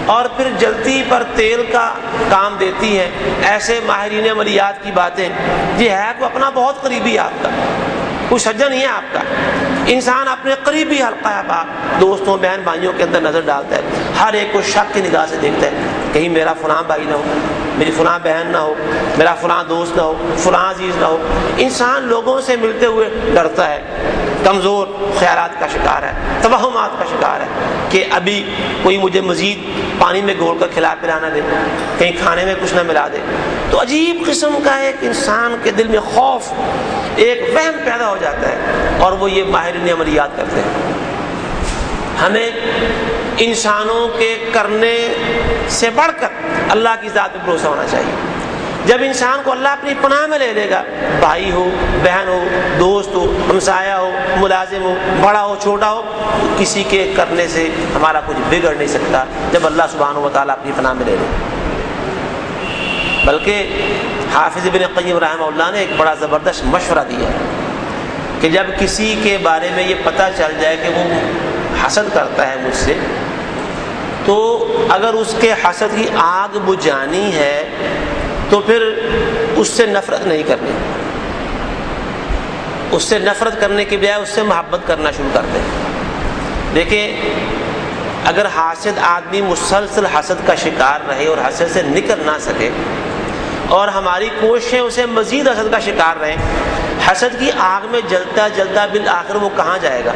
اور پھر جلتی پر تیل کا کام دیتی ہے ایسے ماہرین عملیات کی باتیں. یہ ہے کوئی اپنا بہت قریبی آپ کا، کوئی سجن نہیں ہے آپ کا، انسان اپنے قریبی حلقہ احباب دوستوں بہن بھائیوں کے اندر نظر ڈالتا ہے، ہر ایک کو شک کی نگاہ سے دیکھتا ہے، کہیں میرا فلاں بھائی نہ ہو، میری فلاں بہن نہ ہو، میرا فلاں دوست نہ ہو، فلاں عزیز نہ ہو. انسان لوگوں سے ملتے ہوئے ڈرتا ہے، کمزور خیالات کا شکار ہے، توہمات کا شکار ہے کہ ابھی کوئی مجھے مزید پانی میں گھول کر کھلا پلا نہ دے، کہیں کھانے میں کچھ نہ ملا دے. تو عجیب قسم کا ایک انسان کے دل میں خوف، ایک وہم پیدا ہو جاتا ہے، اور وہ یہ ماہرین عملیات کرتے ہیں. ہمیں انسانوں کے کرنے سے بڑھ کر اللہ کی ذات پہ بھروسہ ہونا چاہیے. جب انسان کو اللہ اپنی پناہ میں لے لے گا، بھائی ہو، بہن ہو، دوست ہو، ہمسایہ ہو، ملازم ہو، بڑا ہو، چھوٹا ہو، کسی کے کرنے سے ہمارا کچھ بگڑ نہیں سکتا جب اللہ سبحانہ و تعالیٰ اپنی پناہ میں لے لے. بلکہ حافظ ابن قیم رحمہ اللہ نے ایک بڑا زبردست مشورہ دیا ہے کہ جب کسی کے بارے میں یہ پتہ چل جائے کہ وہ حسد کرتا ہے مجھ سے، تو اگر اس کے حسد کی آگ بجھانی ہے تو پھر اس سے نفرت نہیں کرنی، اس سے نفرت کرنے کے بجائے اس سے محبت کرنا شروع کر دیں. دیکھیں، اگر حاسد آدمی مسلسل حسد کا شکار رہے اور حسد سے نکل نہ سکے، اور ہماری کوششیں اسے مزید حسد کا شکار رہیں، حسد کی آگ میں جلتا جلتا بالآخر وہ کہاں جائے گا؟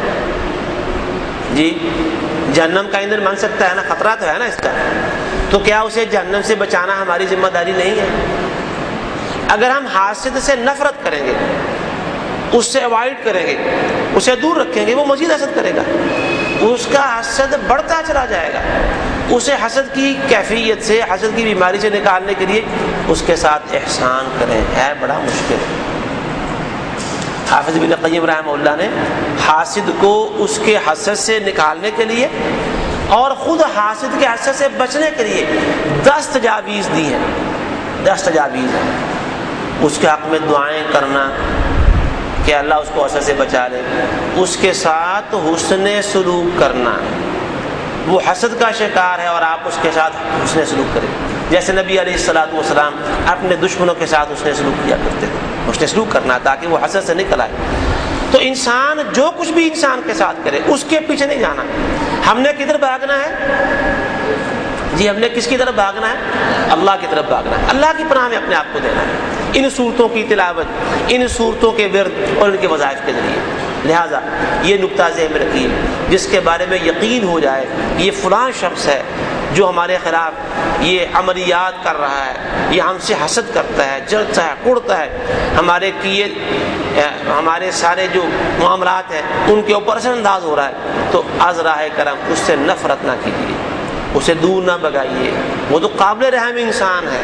جی جہنم کا ایندھن بن سکتا ہے نا، خطرہ تو ہے نا اس کا. تو کیا اسے جہنم سے بچانا ہماری ذمہ داری نہیں ہے؟ اگر ہم حاسد سے نفرت کریں گے، اس سے اوائڈ کریں گے، اسے دور رکھیں گے، وہ مزید حسد کرے گا، اس کا حسد بڑھتا چلا جائے گا. اسے حسد کی کیفیت سے، حسد کی بیماری سے نکالنے کے لیے اس کے ساتھ احسان کریں، ہے بڑا مشکل. حافظ ابن قیم رحمہ اللہ نے حاسد کو اس کے حسد سے نکالنے کے لیے اور خود حاسد کے حسد سے بچنے کے لیے 10 تجاویز دی ہیں. 10 تجاویز ہیں. اس کے حق میں دعائیں کرنا کہ اللہ اس کو حسد سے بچا لے، اس کے ساتھ حسن سلوک کرنا. وہ حسد کا شکار ہے اور آپ اس کے ساتھ حسن سلوک کریں، جیسے نبی علیہ الصلوۃ والسلام اپنے دشمنوں کے ساتھ حسن سلوک کیا کرتے تھے. حسن سلوک کرنا تاکہ وہ حسد سے نکل آئے. تو انسان جو کچھ بھی انسان کے ساتھ کرے اس کے پیچھے نہیں جانا. ہم نے کدھر بھاگنا ہے؟ جی ہم نے کس کی طرف بھاگنا ہے؟ اللہ کی طرف بھاگنا ہے. اللہ کی پناہ میں اپنے آپ کو دینا ہے ان صورتوں کی تلاوت، ان صورتوں کے ورد اور ان کے وظائف کے ذریعے. لہٰذا یہ نقطہ ذہن میں رکھیے، جس کے بارے میں یقین ہو جائے یہ فلاں شخص ہے جو ہمارے خلاف یہ عملیات کر رہا ہے، یہ ہم سے حسد کرتا ہے، جلتا ہے، کڑتا ہے، ہمارے کیے ہمارے سارے جو معاملات ہیں ان کے اوپر اثر انداز ہو رہا ہے، تو از راہ کرم اس سے نفرت نہ کیجیے، اسے دور نہ بھگائیے. وہ تو قابل رحم انسان ہے،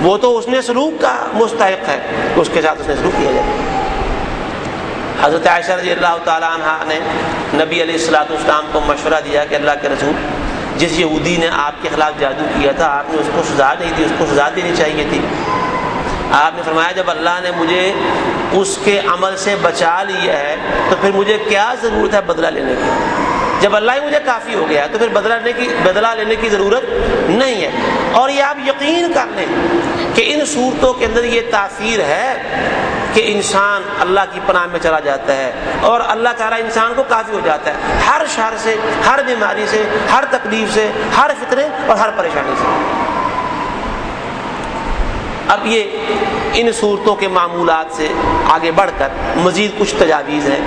وہ تو اس نے سلوک کا مستحق ہے کہ اس کے ساتھ اس نے سلوک کیا جائے۔ حضرت عائشہ رضی اللہ تعالیٰ عنہ نے نبی علیہ الصلوۃ والسلام کو مشورہ دیا کہ اللہ کے رسول، جس یہودی نے آپ کے خلاف جادو کیا تھا آپ نے اس کو سزا نہیں دی، اس کو سزا دینی چاہیے تھی۔ آپ نے فرمایا جب اللہ نے مجھے اس کے عمل سے بچا لیا ہے تو پھر مجھے کیا ضرورت ہے بدلہ لینے کی؟ جب اللہ ہی مجھے کافی ہو گیا ہے تو پھر بدلہ لینے کی ضرورت نہیں ہے۔ اور یہ آپ یقین کر لیں کہ ان صورتوں کے اندر یہ تاثیر ہے کہ انسان اللہ کی پناہ میں چلا جاتا ہے اور اللہ تعالیٰ انسان کو کافی ہو جاتا ہے ہر شر سے، ہر بیماری سے، ہر تکلیف سے، ہر فتنے اور ہر پریشانی سے۔ اب یہ ان صورتوں کے معمولات سے آگے بڑھ کر مزید کچھ تجاویز ہیں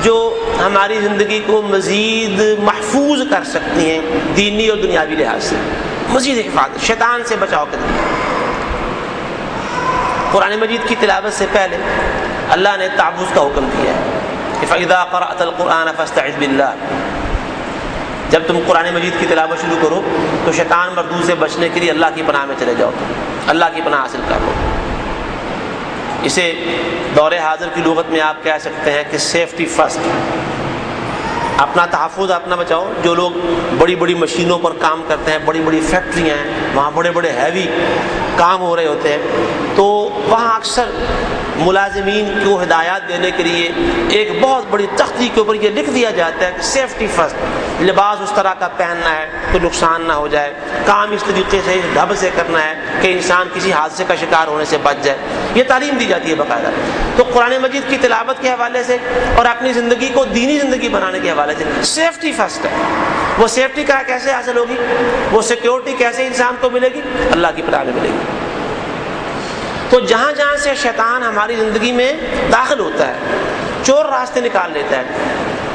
جو ہماری زندگی کو مزید محفوظ کر سکتی ہیں دینی اور دنیاوی لحاظ سے، مزید حفاظت، شیطان سے بچاؤ کے لیے۔ قرآن مجید کی تلاوت سے پہلے اللہ نے تعوذ کا حکم دیا ہے کہ فَإِذَا قَرَأْتَ الْقُرْآنَ فَاسْتَعِذْ بِاللَّهِ، جب تم قرآن مجید کی تلاوت شروع کرو تو شیطان مردود سے بچنے کے لیے اللہ کی پناہ میں چلے جاؤ، اللہ کی پناہ حاصل کر لو۔ اسے دور حاضر کی لغت میں آپ کہہ سکتے ہیں کہ سیفٹی فرسٹ، اپنا تحفظ اپنا بچاؤ۔ جو لوگ بڑی بڑی مشینوں پر کام کرتے ہیں، بڑی بڑی فیکٹریاں ہیں، وہاں بڑے بڑے ہیوی کام ہو رہے ہوتے ہیں، تو وہاں اکثر ملازمین کو ہدایات دینے کے لیے ایک بہت بڑی تختی کے اوپر یہ لکھ دیا جاتا ہے کہ سیفٹی فرسٹ، لباس اس طرح کا پہننا ہے کہ نقصان نہ ہو جائے، کام اس طریقے سے اس ڈھب سے کرنا ہے کہ انسان کسی حادثے کا شکار ہونے سے بچ جائے۔ یہ تعلیم دی جاتی ہے باقاعدہ۔ تو قرآن مجید کی تلاوت کے حوالے سے اور اپنی زندگی کو دینی زندگی بنانے کے حوالے سے سیفٹی فرسٹ ہے۔ وہ سیفٹی کا کیسے حاصل ہوگی، وہ سیکیورٹی کیسے انسان کو ملے گی؟ اللہ کی پناہ میں ملے گی۔ تو جہاں جہاں سے شیطان ہماری زندگی میں داخل ہوتا ہے، چور راستے نکال لیتا ہے،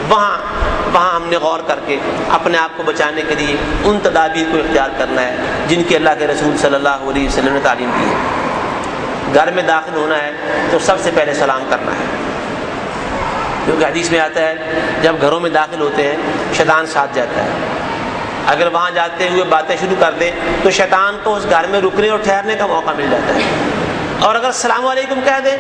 وہاں ہم نے غور کر کے اپنے آپ کو بچانے کے لیے ان تدابیر کو اختیار کرنا ہے جن کی اللہ کے رسول صلی اللہ علیہ وسلم نے تعلیم دی ہے۔ گھر میں داخل ہونا ہے تو سب سے پہلے سلام کرنا ہے، کیونکہ حدیث میں آتا ہے جب گھروں میں داخل ہوتے ہیں شیطان ساتھ جاتا ہے۔ اگر وہاں جاتے ہوئے باتیں شروع کر دیں تو شیطان کو اس گھر میں رکنے اور ٹھہرنے کا موقع مل جاتا ہے، اور اگر السلام علیکم کہہ دیں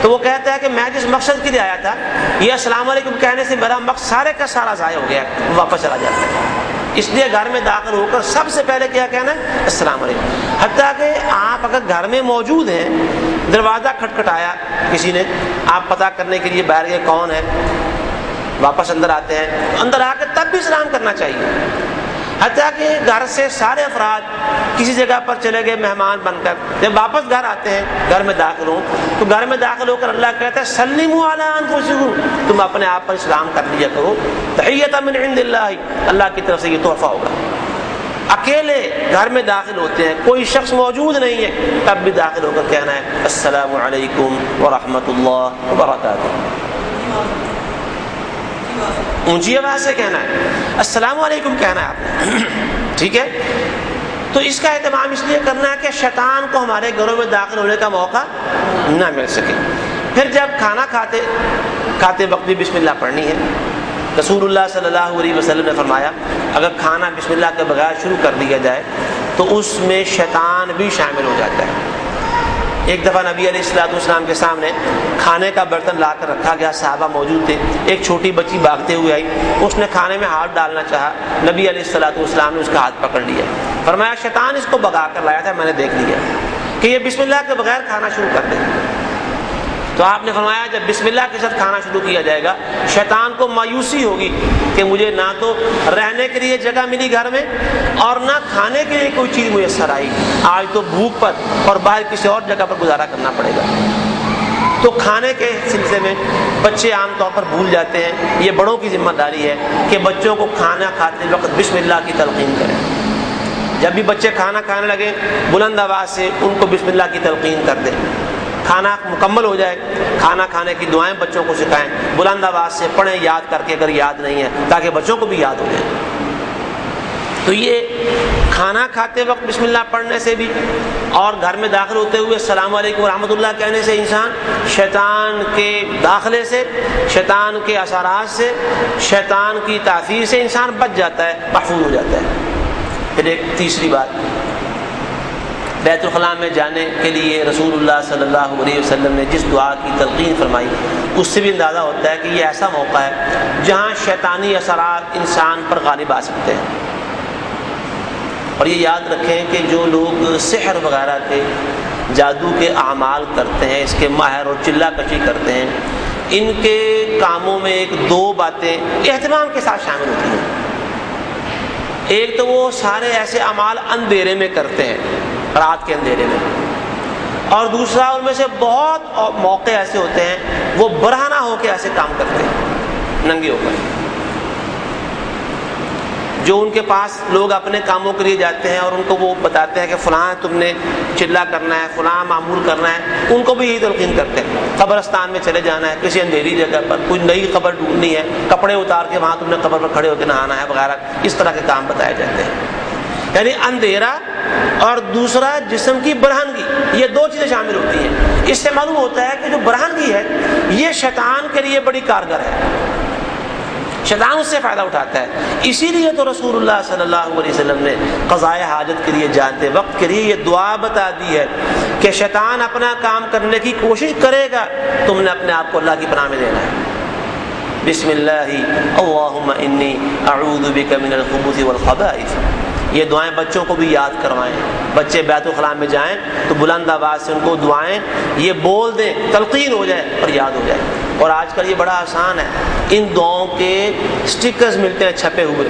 تو وہ کہتا ہے کہ میں جس مقصد کے لیے آیا تھا یہ السلام علیکم کہنے سے میرا مقصد سارے کا سارا ضائع ہو گیا، وہ واپس چلا جاتا ہے۔ اس لیے گھر میں داخل ہو کر سب سے پہلے کیا کہنا ہے؟ السلام علیکم۔ حتیٰ کہ آپ اگر گھر میں موجود ہیں، دروازہ کھٹکھٹایا کسی نے، آپ پتہ کرنے کے لیے باہر گئے کون ہے، واپس اندر آتے ہیں، اندر آ کے تب بھی سلام کرنا چاہیے۔ حتیٰ کہ گھر سے سارے افراد کسی جگہ پر چلے گئے مہمان بن کر، جب واپس گھر آتے ہیں گھر میں داخل ہوں تو گھر میں داخل ہو کر اللہ کہتا ہے سلموا علی انفسکم، تم اپنے آپ پر سلام کر لیا کرو، تحیۃ من عند اللہ، اللہ کی طرف سے یہ تحفہ ہوگا۔ اکیلے گھر میں داخل ہوتے ہیں، کوئی شخص موجود نہیں ہے، تب بھی داخل ہو کر کہنا ہے السلام علیکم ورحمۃ اللہ وبرکاتہ، اونچی آواز سے کہنا ہے، السلام علیکم کہنا ہے آپ نے، ٹھیک ہے؟ تو اس کا اہتمام اس لیے کرنا ہے کہ شیطان کو ہمارے گھروں میں داخل ہونے کا موقع نہ مل سکے۔ پھر جب کھانا کھاتے وقت بھی بسم اللہ پڑھنی ہے۔ رسول اللہ صلی اللہ علیہ وسلم نے فرمایا اگر کھانا بسم اللہ کے بغیر شروع کر دیا جائے تو اس میں شیطان بھی شامل ہو جاتا ہے۔ ایک دفعہ نبی علیہ الصلوۃ والسلام کے سامنے کھانے کا برتن لا کر رکھا گیا، صحابہ موجود تھے، ایک چھوٹی بچی بھاگتے ہوئے آئی، اس نے کھانے میں ہاتھ ڈالنا چاہا، نبی علیہ الصلوۃ والسلام نے اس کا ہاتھ پکڑ لیا، فرمایا شیطان اس کو بھگا کر لایا تھا، میں نے دیکھ لیا کہ یہ بسم اللہ کے بغیر کھانا شروع کر دے۔ تو آپ نے فرمایا جب بسم اللہ کے ساتھ کھانا شروع کیا جائے گا شیطان کو مایوسی ہوگی کہ مجھے نہ تو رہنے کے لیے جگہ ملی گھر میں اور نہ کھانے کے لیے کوئی چیز میسر آئی، آج تو بھوک پر اور باہر کسی اور جگہ پر گزارا کرنا پڑے گا۔ تو کھانے کے سلسلے میں بچے عام طور پر بھول جاتے ہیں، یہ بڑوں کی ذمہ داری ہے کہ بچوں کو کھانا کھاتے وقت بسم اللہ کی تلقین کریں۔ جب بھی بچے کھانا کھانے لگے بلند آواز سے ان کو بسم اللہ کی تلقین کر دیں۔ کھانا مکمل ہو جائے کھانا کھانے کی دعائیں بچوں کو سکھائیں، بلند آواز سے پڑھیں یاد کر کے اگر یاد نہیں ہے، تاکہ بچوں کو بھی یاد ہو جائے۔ تو یہ کھانا کھاتے وقت بسم اللہ پڑھنے سے بھی اور گھر میں داخل ہوتے ہوئے السلام علیکم ورحمۃ اللہ کہنے سے انسان شیطان کے داخلے سے، شیطان کے اثرات سے، شیطان کی تاثیر سے انسان بچ جاتا ہے، محفوظ ہو جاتا ہے۔ پھر ایک تیسری بات، بیت الخلاء میں جانے کے لیے رسول اللہ صلی اللہ علیہ وسلم نے جس دعا کی تلقین فرمائی، اس سے بھی اندازہ ہوتا ہے کہ یہ ایسا موقع ہے جہاں شیطانی اثرات انسان پر غالب آ سکتے ہیں۔ اور یہ یاد رکھیں کہ جو لوگ سحر وغیرہ کے، جادو کے اعمال کرتے ہیں، اس کے ماہر اور چلہ کشی کرتے ہیں، ان کے کاموں میں ایک دو باتیں اہتمام کے ساتھ شامل ہوتی ہیں۔ ایک تو وہ سارے ایسے اعمال اندھیرے میں کرتے ہیں، رات کے اندھیرے میں، اور دوسرا ان میں سے بہت موقع ایسے ہوتے ہیں وہ برہنہ ہو کے ایسے کام کرتے ہیں، ننگے ہو کر۔ جو ان کے پاس لوگ اپنے کاموں کے لیے جاتے ہیں اور ان کو وہ بتاتے ہیں کہ فلاں تم نے چلہ کرنا ہے، فلاں معمول کرنا ہے، ان کو بھی یہی تلقین کرتے ہیں۔ قبرستان میں چلے جانا ہے، کسی اندھیری جگہ پر کوئی نئی قبر ڈھونڈنی ہے، کپڑے اتار کے وہاں تم نے قبر پر کھڑے ہو کے نہانا ہے وغیرہ، اس طرح کے کام بتائے جاتے ہیں۔ یعنی اندھیرا اور دوسرا جسم کی برہنگی، یہ دو چیزیں شامل ہوتی ہیں۔ اس سے معلوم ہوتا ہے کہ جو برہنگی ہے یہ شیطان کے لیے بڑی کارگر ہے، شیطان اس سے فائدہ اٹھاتا ہے۔ اسی لیے تو رسول اللہ صلی اللہ علیہ وسلم نے قضائے حاجت کے لیے جانتے وقت کے لیے یہ دعا بتا دی ہے کہ شیطان اپنا کام کرنے کی کوشش کرے گا، تم نے اپنے آپ کو اللہ کی پناہ میں دینا ہے۔ بسم اللہ اللہم انی اعوذ بک من الخبث والخبائث، یہ دعائیں بچوں کو بھی یاد کروائیں۔ بچے بیت الخلاء میں جائیں تو بلند آواز سے ان کو دعائیں یہ بول دیں، تلقین ہو جائے اور یاد ہو جائے۔ اور آج کل یہ بڑا آسان ہے، ان دعاؤں کے سٹیکرز ملتے ہیں چھپے ہوئے،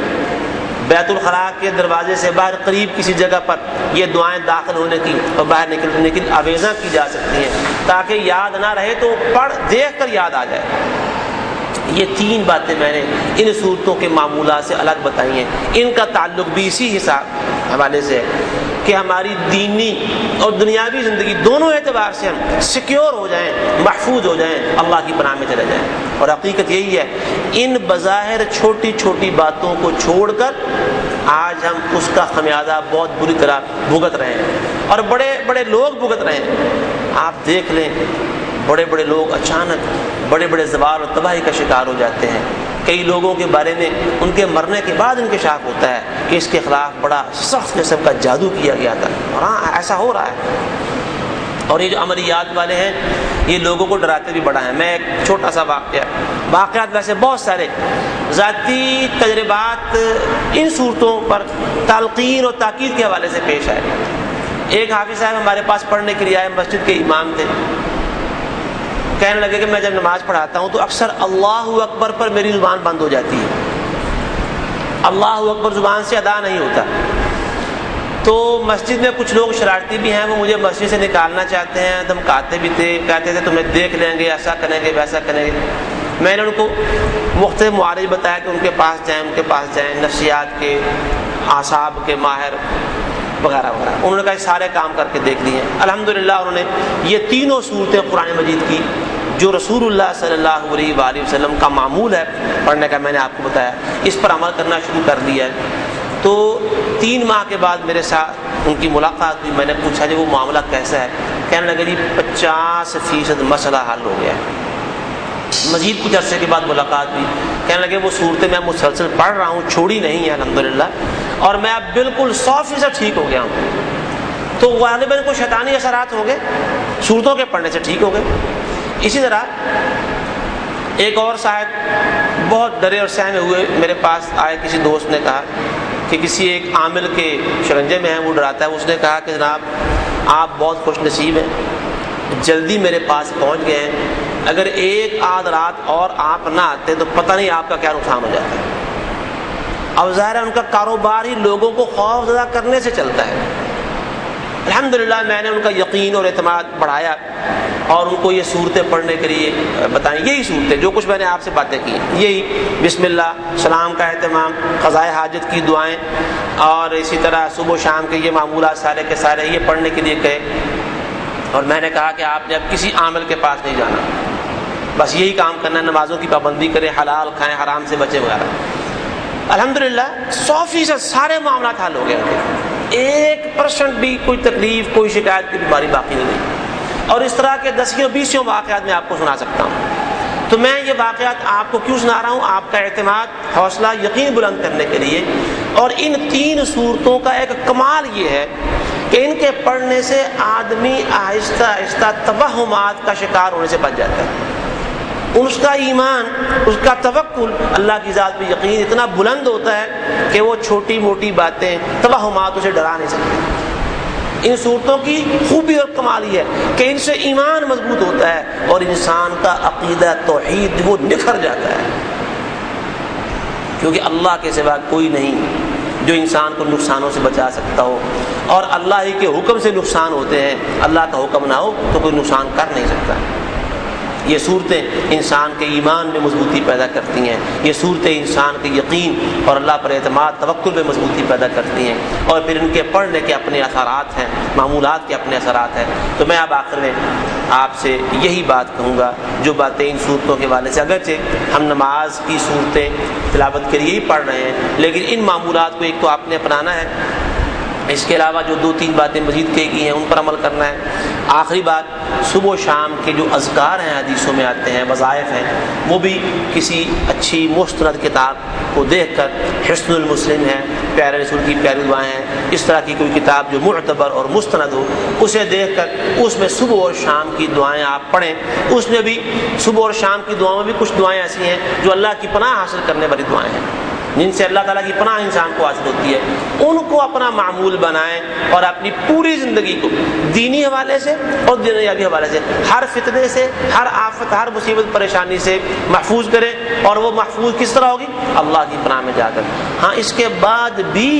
بیت الخلاء کے دروازے سے باہر قریب کسی جگہ پر یہ دعائیں داخل ہونے کی اور باہر نکلنے کی آویزاں کی جا سکتی ہیں، تاکہ یاد نہ رہے تو پڑھ دیکھ کر یاد آ جائے۔ یہ تین باتیں میں نے ان صورتوں کے معمولات سے الگ بتائی ہیں، ان کا تعلق بھی اسی حوالے سے ہے کہ ہماری دینی اور دنیاوی زندگی دونوں اعتبار سے ہم سیکیور ہو جائیں، محفوظ ہو جائیں، اللہ کی پناہ میں چلے جائیں۔ اور حقیقت یہی ہے، ان بظاہر چھوٹی چھوٹی باتوں کو چھوڑ کر آج ہم اس کا خمیازہ بہت بری طرح بھگت رہے ہیں، اور بڑے بڑے لوگ بھگت رہے ہیں۔ آپ دیکھ لیں، بڑے بڑے لوگ اچانک بڑے بڑے زوال اور تباہی کا شکار ہو جاتے ہیں۔ کئی لوگوں کے بارے میں ان کے مرنے کے بعد انکشاف ہوتا ہے کہ اس کے خلاف بڑا سخت قسم کا جادو کیا گیا تھا، اور ہاں ایسا ہو رہا ہے۔ اور یہ جو عملیات والے ہیں یہ لوگوں کو ڈراتے بھی بڑا ہیں۔ میں ایک چھوٹا سا واقعات ویسے بہت سارے ذاتی تجربات ان صورتوں پر تلقین اور تاکید کے حوالے سے پیش آئے۔ ایک حافظ صاحب ہمارے پاس پڑھنے کے لیے آئے، مسجد کے امام تھے۔ کہنے لگے کہ میں جب نماز پڑھاتا ہوں تو اکثر اللہ اکبر پر میری زبان بند ہو جاتی ہے، اللہ اکبر زبان سے ادا نہیں ہوتا۔ تو مسجد میں کچھ لوگ شرارتی بھی ہیں، وہ مجھے مسجد سے نکالنا چاہتے ہیں، دھمکاتے بھی تھے، کہتے تھے تمہیں دیکھ لیں گے، ایسا کریں گے ویسا کریں گے۔ میں نے ان کو مختلف معالج بتایا کہ ان کے پاس جائیں، نفسیات کے، اعصاب کے ماہر وغیرہ وغیرہ۔ انہوں نے کہا سارے کام کر کے دیکھ لیے۔ الحمدللہ انہوں نے یہ تینوں صورتیں قرآن مجید کی جو رسول اللہ صلی اللہ علیہ وآلہ وسلم کا معمول ہے پڑھنے کا، میں نے آپ کو بتایا، اس پر عمل کرنا شروع کر دیا ہے۔ تو 3 ماہ کے بعد میرے ساتھ ان کی ملاقات ہوئی۔ میں نے پوچھا جی وہ معاملہ کیسا ہے؟ کہنے لگے جی 50% مسئلہ حل ہو گیا ہے۔ مزید کچھ عرصے کے بعد ملاقات ہوئی، کہنے لگے وہ صورتیں میں مسلسل پڑھ رہا ہوں، چھوڑی نہیں ہے الحمدللہ، اور میں اب بالکل 100% ٹھیک ہو گیا ہوں۔ تو غالباً کوئی شیطانی اثرات ہو گئے، صورتوں کے پڑھنے سے ٹھیک ہو گئے۔ اسی طرح ایک اور صاحب بہت ڈرے اور سہمے ہوئے میرے پاس آئے۔ کسی دوست نے کہا کہ کسی ایک عامل کے شکنجے میں ہے، وہ ڈراتا ہے۔ اس نے کہا کہ جناب آپ بہت خوش نصیب ہیں، جلدی میرے پاس پہنچ گئے ہیں، اگر ایک آدھ رات اور آپ نہ آتے تو پتہ نہیں آپ کا کیا نقصان ہو جاتا ہے۔ اب ظاہر ہے ان کا کاروبار ہی لوگوں کو خوف زدہ کرنے سے چلتا ہے۔ الحمدللہ میں نے ان کا یقین اور اعتماد بڑھایا اور ان کو یہ صورتیں پڑھنے کے لیے بتائیں، یہی صورتیں جو کچھ میں نے آپ سے باتیں کی، یہی بسم اللہ، سلام کا اہتمام، قضائے حاجت کی دعائیں، اور اسی طرح صبح و شام کے یہ معمولات سارے کے سارے یہ پڑھنے کے لیے کہے۔ اور میں نے کہا کہ آپ نے اب کسی عامل کے پاس نہیں جانا، بس یہی کام کرنا، نمازوں کی پابندی کریں، حلال کھائیں، حرام سے بچیں وغیرہ۔ الحمدللہ 100% سارے معاملات حل ہو گئے تھے، 1% بھی کوئی تکلیف، کوئی شکایت کی بیماری باقی نہیں رہی۔ اور اس طرح کے 10-20 واقعات میں آپ کو سنا سکتا ہوں۔ تو میں یہ واقعات آپ کو کیوں سنا رہا ہوں؟ آپ کا اعتماد، حوصلہ، یقین بلند کرنے کے لیے۔ اور ان 3 صورتوں کا ایک کمال یہ ہے کہ ان کے پڑھنے سے آدمی آہستہ آہستہ توہمات کا شکار ہونے سے بچ جاتا ہے. اس کا ایمان، اس کا توکل اللہ کی ذات پہ یقین اتنا بلند ہوتا ہے کہ وہ چھوٹی موٹی باتیں، توہمات اسے ڈرا نہیں سکتے. ان صورتوں کی خوبی اور کمال یہ ہے کہ ان سے ایمان مضبوط ہوتا ہے اور انسان کا عقیدہ توحید وہ نکھر جاتا ہے، کیونکہ اللہ کے سوا کوئی نہیں جو انسان کو نقصانوں سے بچا سکتا ہو، اور اللہ ہی کے حکم سے نقصان ہوتے ہیں. اللہ کا حکم نہ ہو تو کوئی نقصان کر نہیں سکتا. یہ صورتیں انسان کے ایمان میں مضبوطی پیدا کرتی ہیں، یہ صورتیں انسان کے یقین اور اللہ پر اعتماد توکل میں مضبوطی پیدا کرتی ہیں، اور پھر ان کے پڑھنے کے اپنے اثرات ہیں، معمولات کے اپنے اثرات ہیں. تو میں اب آخر میں آپ سے یہی بات کہوں گا، جو باتیں ان صورتوں کے حوالے سے اگرچہ ہم نماز کی صورتیں تلاوت کے لیے ہی پڑھ رہے ہیں، لیکن ان معمولات کو ایک تو آپ نے اپنانا ہے، اس کے علاوہ جو 2-3 باتیں مزید کہی گئی ہیں ان پر عمل کرنا ہے. آخری بات، صبح و شام کے جو اذکار ہیں حدیثوں میں آتے ہیں، وظائف ہیں، وہ بھی کسی اچھی مستند کتاب کو دیکھ کر، حسن المسلم ہے، پیارے رسول کی پیاری دعائیں ہیں، اس طرح کی کوئی کتاب جو معتبر اور مستند ہو، اسے دیکھ کر اس میں صبح اور شام کی دعائیں آپ پڑھیں. اس میں بھی صبح اور شام کی دعاؤں میں بھی کچھ دعائیں ایسی ہیں جو اللہ کی پناہ حاصل کرنے والی دعائیں ہیں، جن سے اللہ تعالیٰ کی پناہ انسان کو حاصل ہوتی ہے. ان کو اپنا معمول بنائیں اور اپنی پوری زندگی کو دینی حوالے سے اور دنیاوی حوالے سے ہر فتنے سے، ہر آفت، ہر مصیبت پریشانی سے محفوظ کریں. اور وہ محفوظ کس طرح ہوگی؟ اللہ کی پناہ میں جا کر. ہاں، اس کے بعد بھی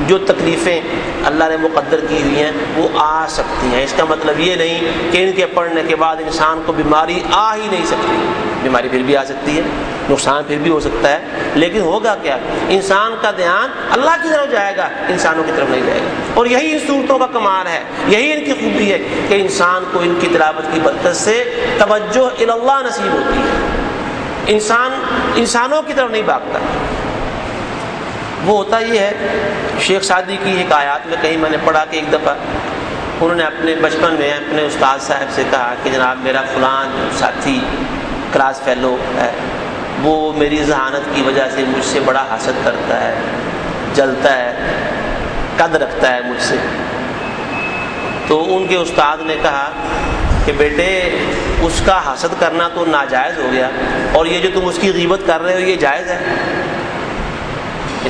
جو تکلیفیں اللہ نے مقدر کی ہوئی ہیں وہ آ سکتی ہیں. اس کا مطلب یہ نہیں کہ ان کے پڑھنے کے بعد انسان کو بیماری آ ہی نہیں سکتی. بیماری پھر بھی آ سکتی ہے، نقصان پھر بھی ہو سکتا ہے، لیکن ہوگا کیا؟ انسان کا دھیان اللہ کی طرف جائے گا، انسانوں کی طرف نہیں جائے گا. اور یہی ان صورتوں کا کمال ہے، یہی ان کی خوبی ہے کہ انسان کو ان کی تلاوت کی برکت سے توجہ الی اللہ نصیب ہوتی ہے. انسان انسانوں کی طرف نہیں بھاگتا. وہ ہوتا یہ ہے، شیخ سعدی کی حکایات میں کہیں میں نے پڑھا کہ ایک دفعہ انہوں نے اپنے بچپن میں اپنے استاد صاحب سے کہا کہ جناب میرا فلاں ساتھی کلاس فیلو ہے، وہ میری ذہانت کی وجہ سے مجھ سے بڑا حسد کرتا ہے، جلتا ہے، قد رکھتا ہے مجھ سے. تو ان کے استاد نے کہا کہ بیٹے اس کا حسد کرنا تو ناجائز ہو گیا، اور یہ جو تم اس کی غیبت کر رہے ہو یہ جائز ہے.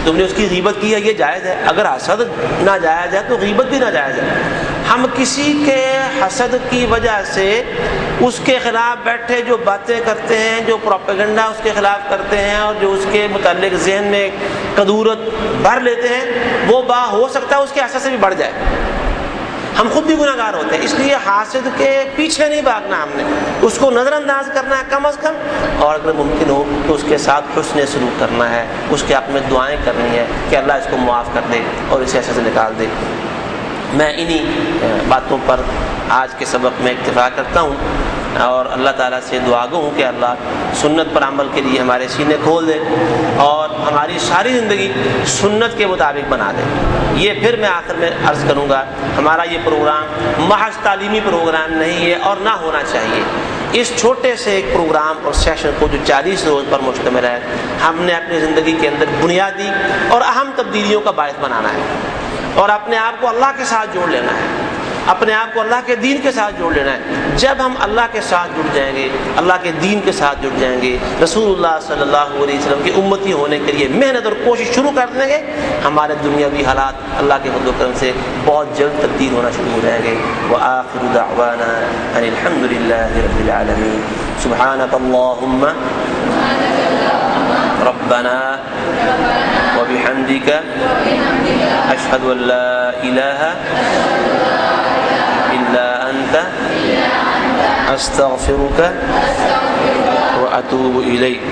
تم نے اس کی غیبت کی ہے یہ جائز ہے. اگر حسد ناجائز ہے تو غیبت بھی ناجائز ہے. ہم کسی کے حسد کی وجہ سے اس کے خلاف بیٹھے جو باتیں کرتے ہیں، جو پروپیگنڈا اس کے خلاف کرتے ہیں، اور جو اس کے متعلق ذہن میں کدورت بھر لیتے ہیں، وہ ہو سکتا ہے اس کے حسد سے بھی بڑھ جائے. ہم خود بھی گناہگار ہوتے ہیں. اس لیے حاسد کے پیچھے نہیں بھاگنا، ہم نے اس کو نظر انداز کرنا ہے کم از کم، اور اگر ممکن ہو تو اس کے ساتھ حسن سلوک کرنا ہے، اس کے حق میں دعائیں کرنی ہے کہ اللہ اس کو معاف کر دے اور اسے ایسے سے نکال دے. میں انہی باتوں پر آج کے سبق میں اکتفا کرتا ہوں، اور اللہ تعالیٰ سے دعا گو ہوں کہ اللہ سنت پر عمل کے لیے ہمارے سینے کھول دے اور ہماری ساری زندگی سنت کے مطابق بنا دے. یہ پھر میں آخر میں عرض کروں گا، ہمارا یہ پروگرام محض تعلیمی پروگرام نہیں ہے اور نہ ہونا چاہیے. اس چھوٹے سے ایک پروگرام اور سیشن کو جو 40 روز پر مشتمل ہے، ہم نے اپنی زندگی کے اندر بنیادی اور اہم تبدیلیوں کا باعث بنانا ہے، اور اپنے آپ کو اللہ کے ساتھ جوڑ لینا ہے، اپنے آپ کو اللہ کے دین کے ساتھ جوڑ لینا ہے. جب ہم اللہ کے ساتھ جڑ جائیں گے، اللہ کے دین کے ساتھ جڑ جائیں گے، رسول اللہ صلی اللہ علیہ وسلم کی امتی ہونے کے لیے محنت اور کوشش شروع کر دیں گے، ہمارے دنیاوی حالات اللہ کے فضل و کرم سے بہت جلد تبدیل ہونا شروع ہو جائیں گے. وآخر دعوانا ان الحمد للہ رب العالمین. سبحانک اللہم ربنا وبحمدک اشہد ان لا الہ الا انت استغفرک واتوب الیک.